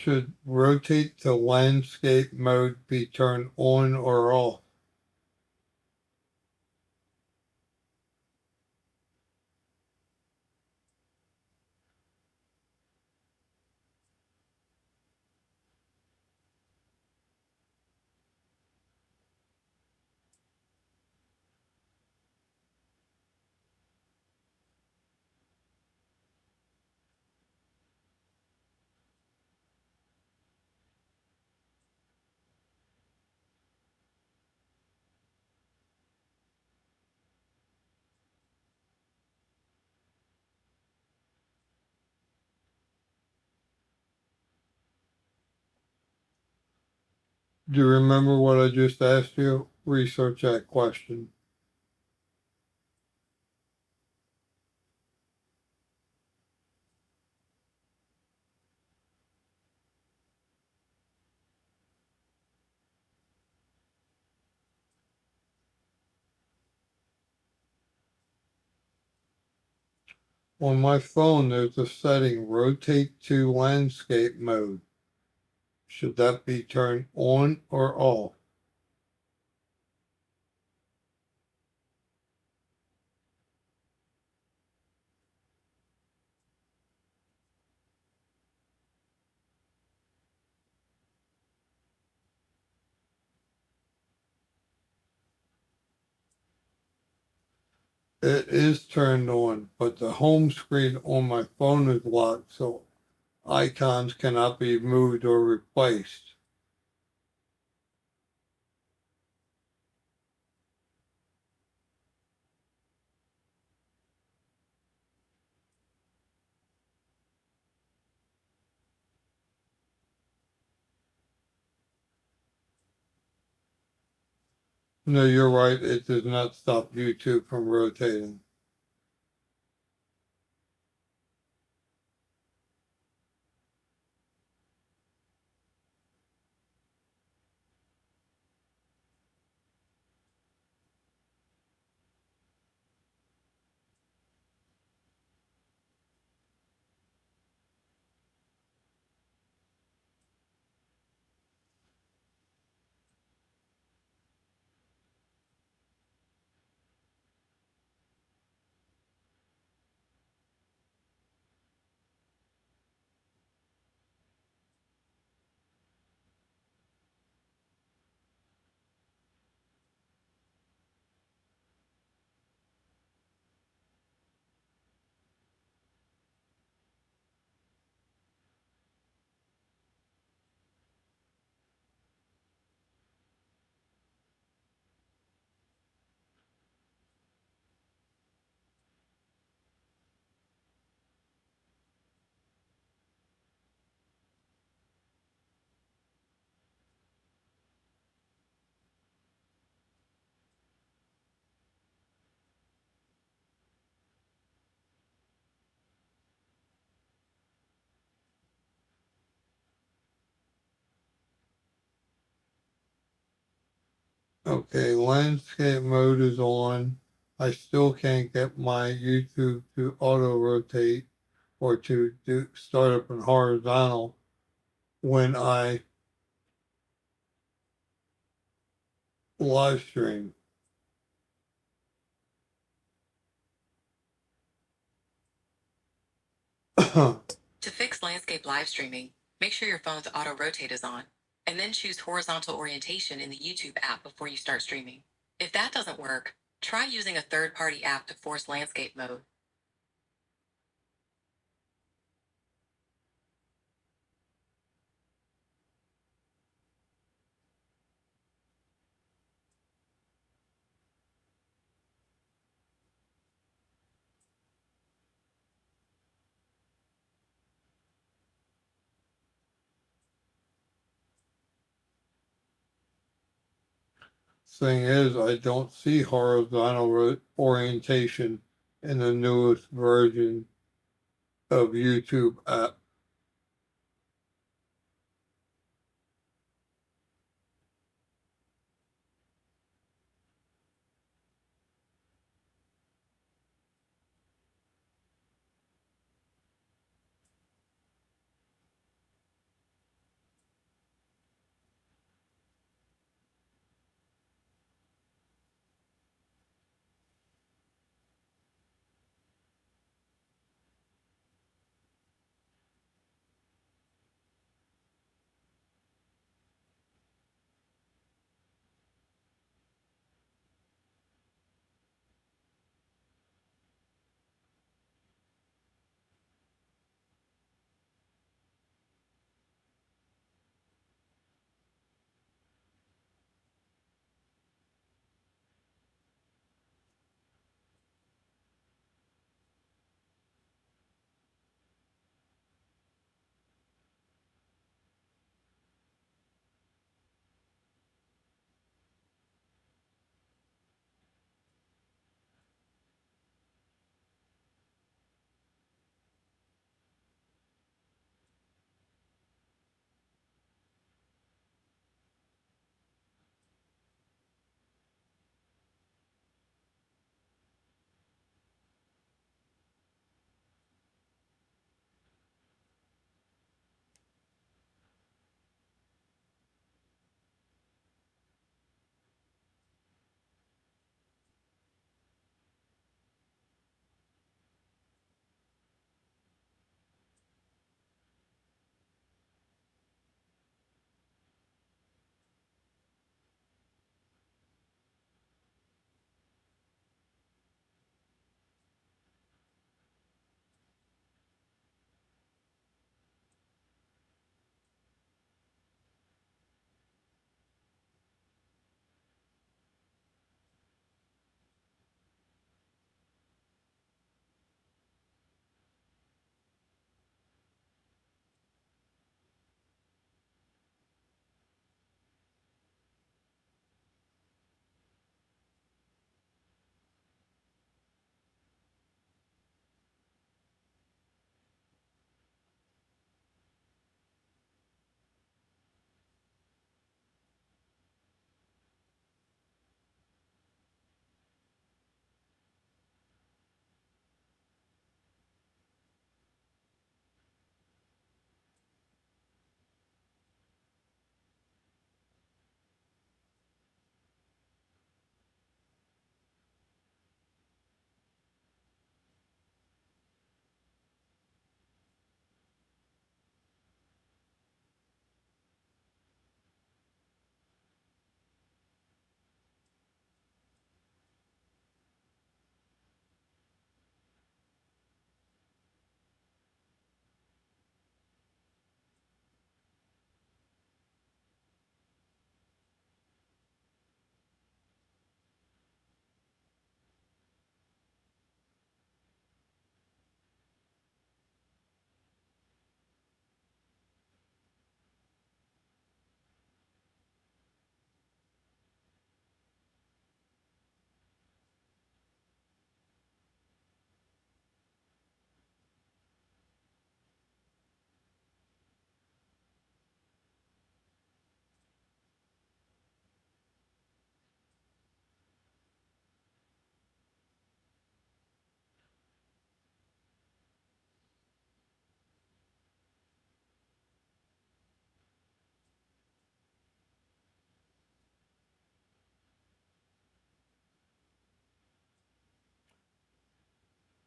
Should rotate to landscape mode be turned on or off? Do you remember what I just asked you? Research that question. On my phone, there's a setting, rotate to landscape mode. Should that be turned on or off? It is turned on, but the home screen on my phone is locked, so icons cannot be moved or replaced. No, you're right. It does not stop YouTube from rotating. Okay, landscape mode is on. I still can't get my YouTube to auto rotate or to start up in horizontal when I live stream. To fix landscape live streaming, make sure your phone's auto rotate is on, and then choose horizontal orientation in the YouTube app before you start streaming. If that doesn't work, try using a third-party app to force landscape mode. Thing is, I don't see horizontal orientation in the newest version of YouTube app.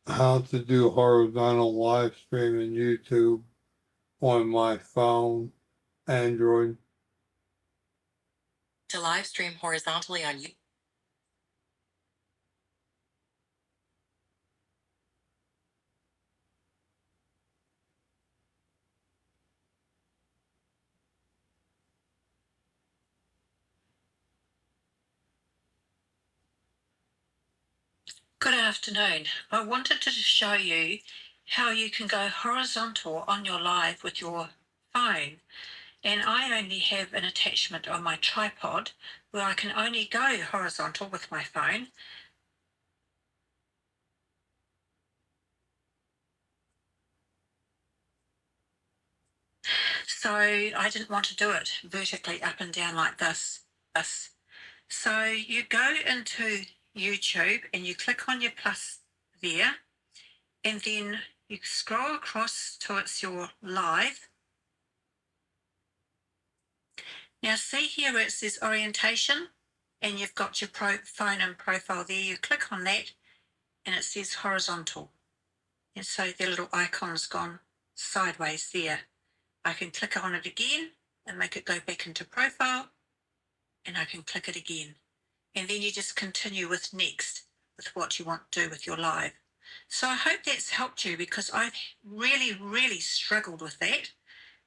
How to do horizontal live streaming YouTube on my phone, Android. To live stream horizontally on YouTube. Good afternoon. I wanted to show you how you can go horizontal on your live with your phone. and I only have an attachment on my tripod where I can only go horizontal with my phone. So I didn't want to do it vertically up and down like this. So you go into YouTube and you click on your plus there, and then you scroll across to it's your live. Now see here where it says orientation, and you've got your phone and profile there. You click on that and it says horizontal. And so the little icon's gone sideways there. I can click on it again and make it go back into profile, and I can click it again. And then you just continue with next with what you want to do with your live. So I hope that's helped you, because I've really struggled with that.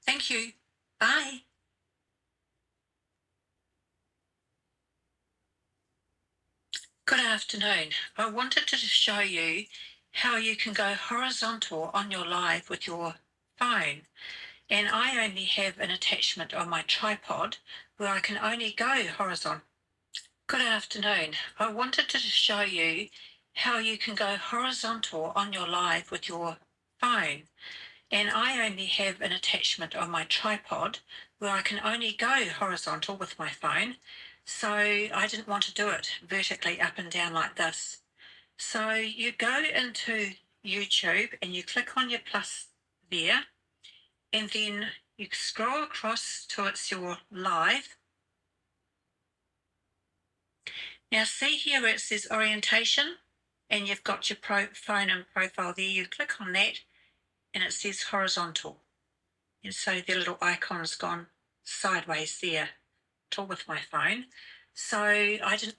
Thank you. Bye. Good afternoon. I wanted to show you how you can go horizontal on your live with your phone. And I only have an attachment on my tripod where I can only go horizontal. Good afternoon. I wanted to show you how you can go horizontal on your live with your phone. And I only have an attachment on my tripod where I can only go horizontal with my phone. So I didn't want to do it vertically up and down like this. So you go into YouTube and you click on your plus there, and then you scroll across to it's your live. Now see here where it says orientation, and you've got your phone and profile there. You click on that and it says horizontal. And so the little icon's gone sideways there, all with my phone. So I didn't.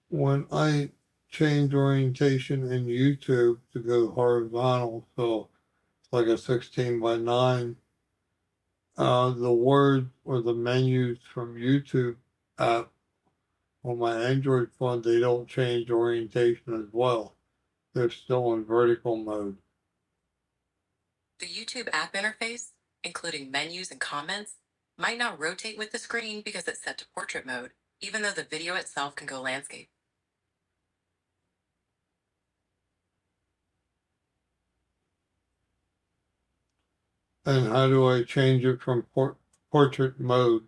When I change orientation in YouTube to go horizontal, so it's like a 16:9, the word or the menus from YouTube app on my Android phone, they don't change orientation as well. They're still in vertical mode. The YouTube app interface, including menus and comments, might not rotate with the screen because it's set to portrait mode, even though the video itself can go landscape. And how do I change it from portrait mode?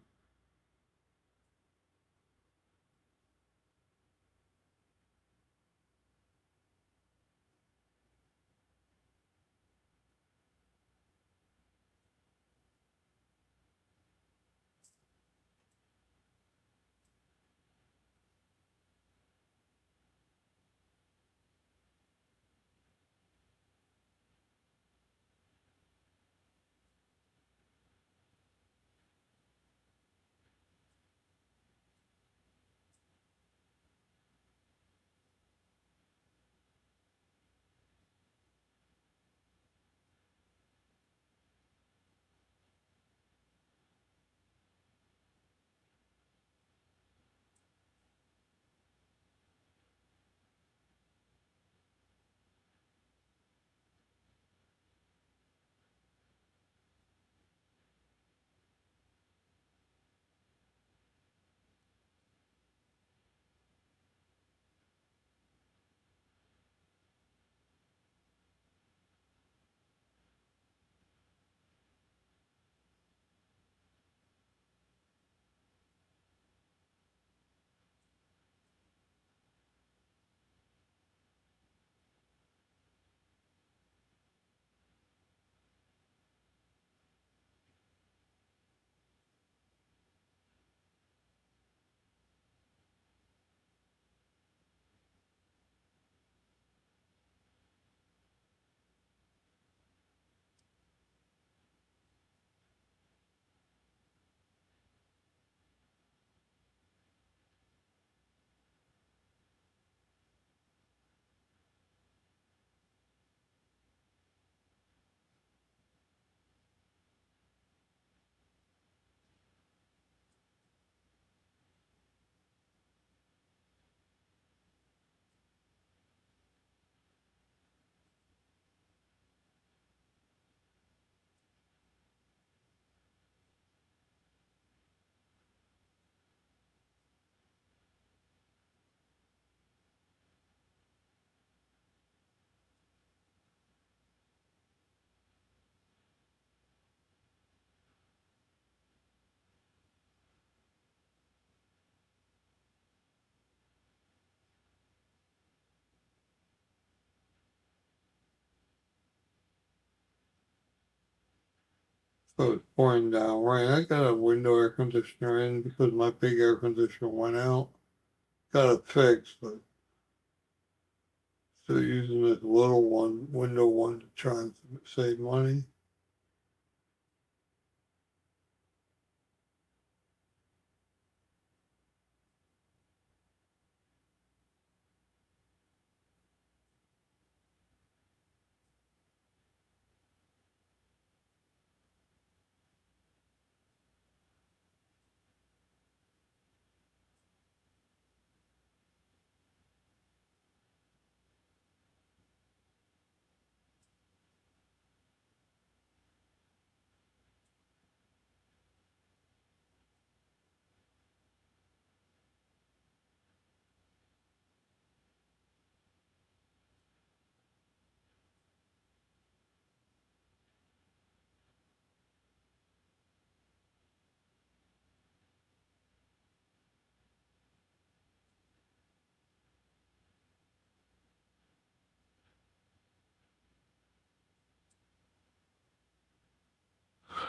So it's pouring down rain. I got a window air conditioner in because my big air conditioner went out. Got it fixed, but still using this little one, window one, to try and save money.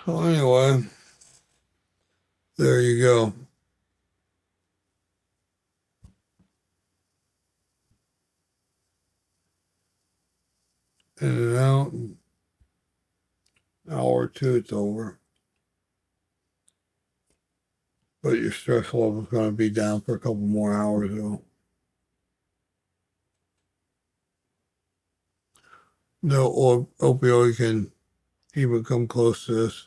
So anyway, there you go. In and out, an hour or two, it's over. But your stress level is going to be down for a couple more hours, though. No opioid can even come close to this.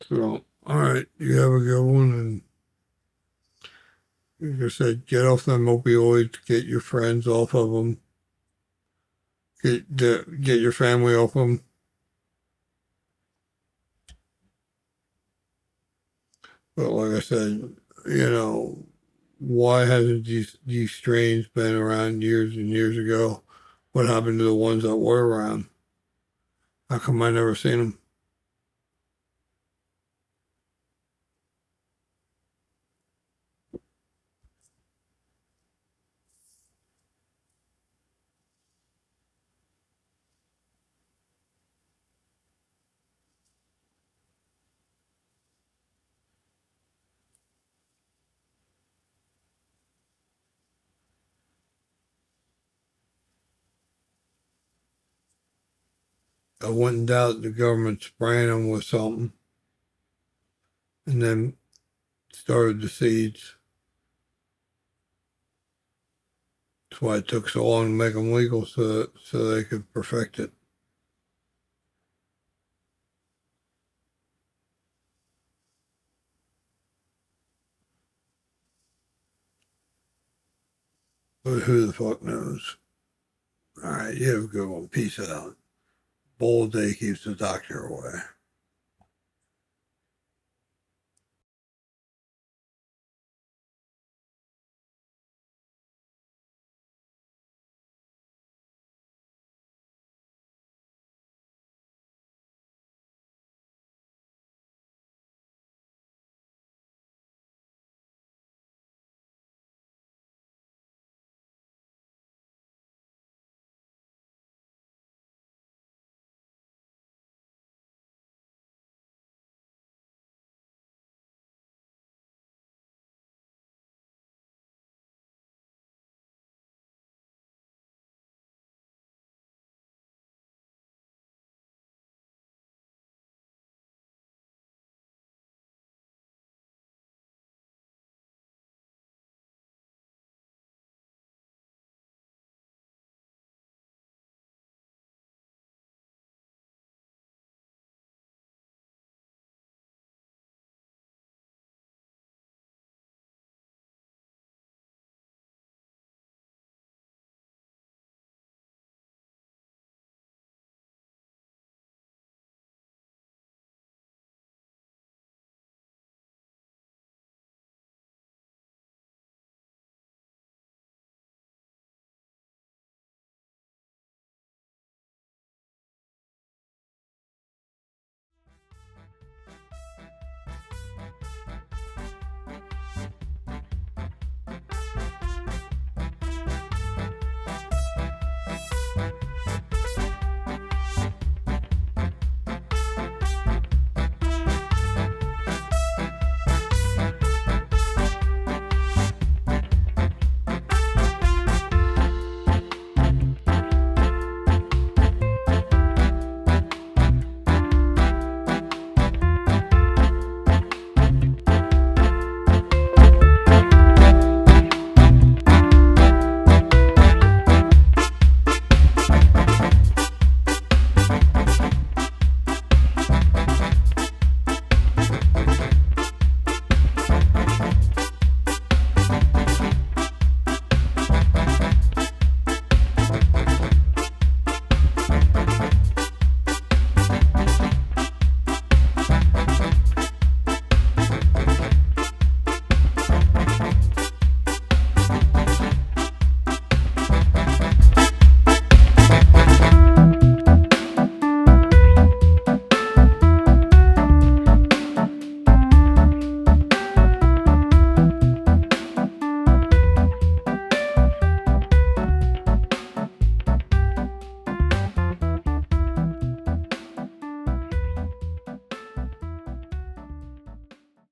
So, all right, you have a good one, and like I said, get off them opioids, get your friends off of them, get your family off them. But like I said, you know, why hasn't these strains been around years and years ago? What happened to the ones that were around? How come I never seen them? I wouldn't doubt the government spraying them with something and then started the seeds. That's why it took so long to make them legal, so they could perfect it. But who the fuck knows? All right, you have a good one. Peace out. Bold day keeps the doctor away.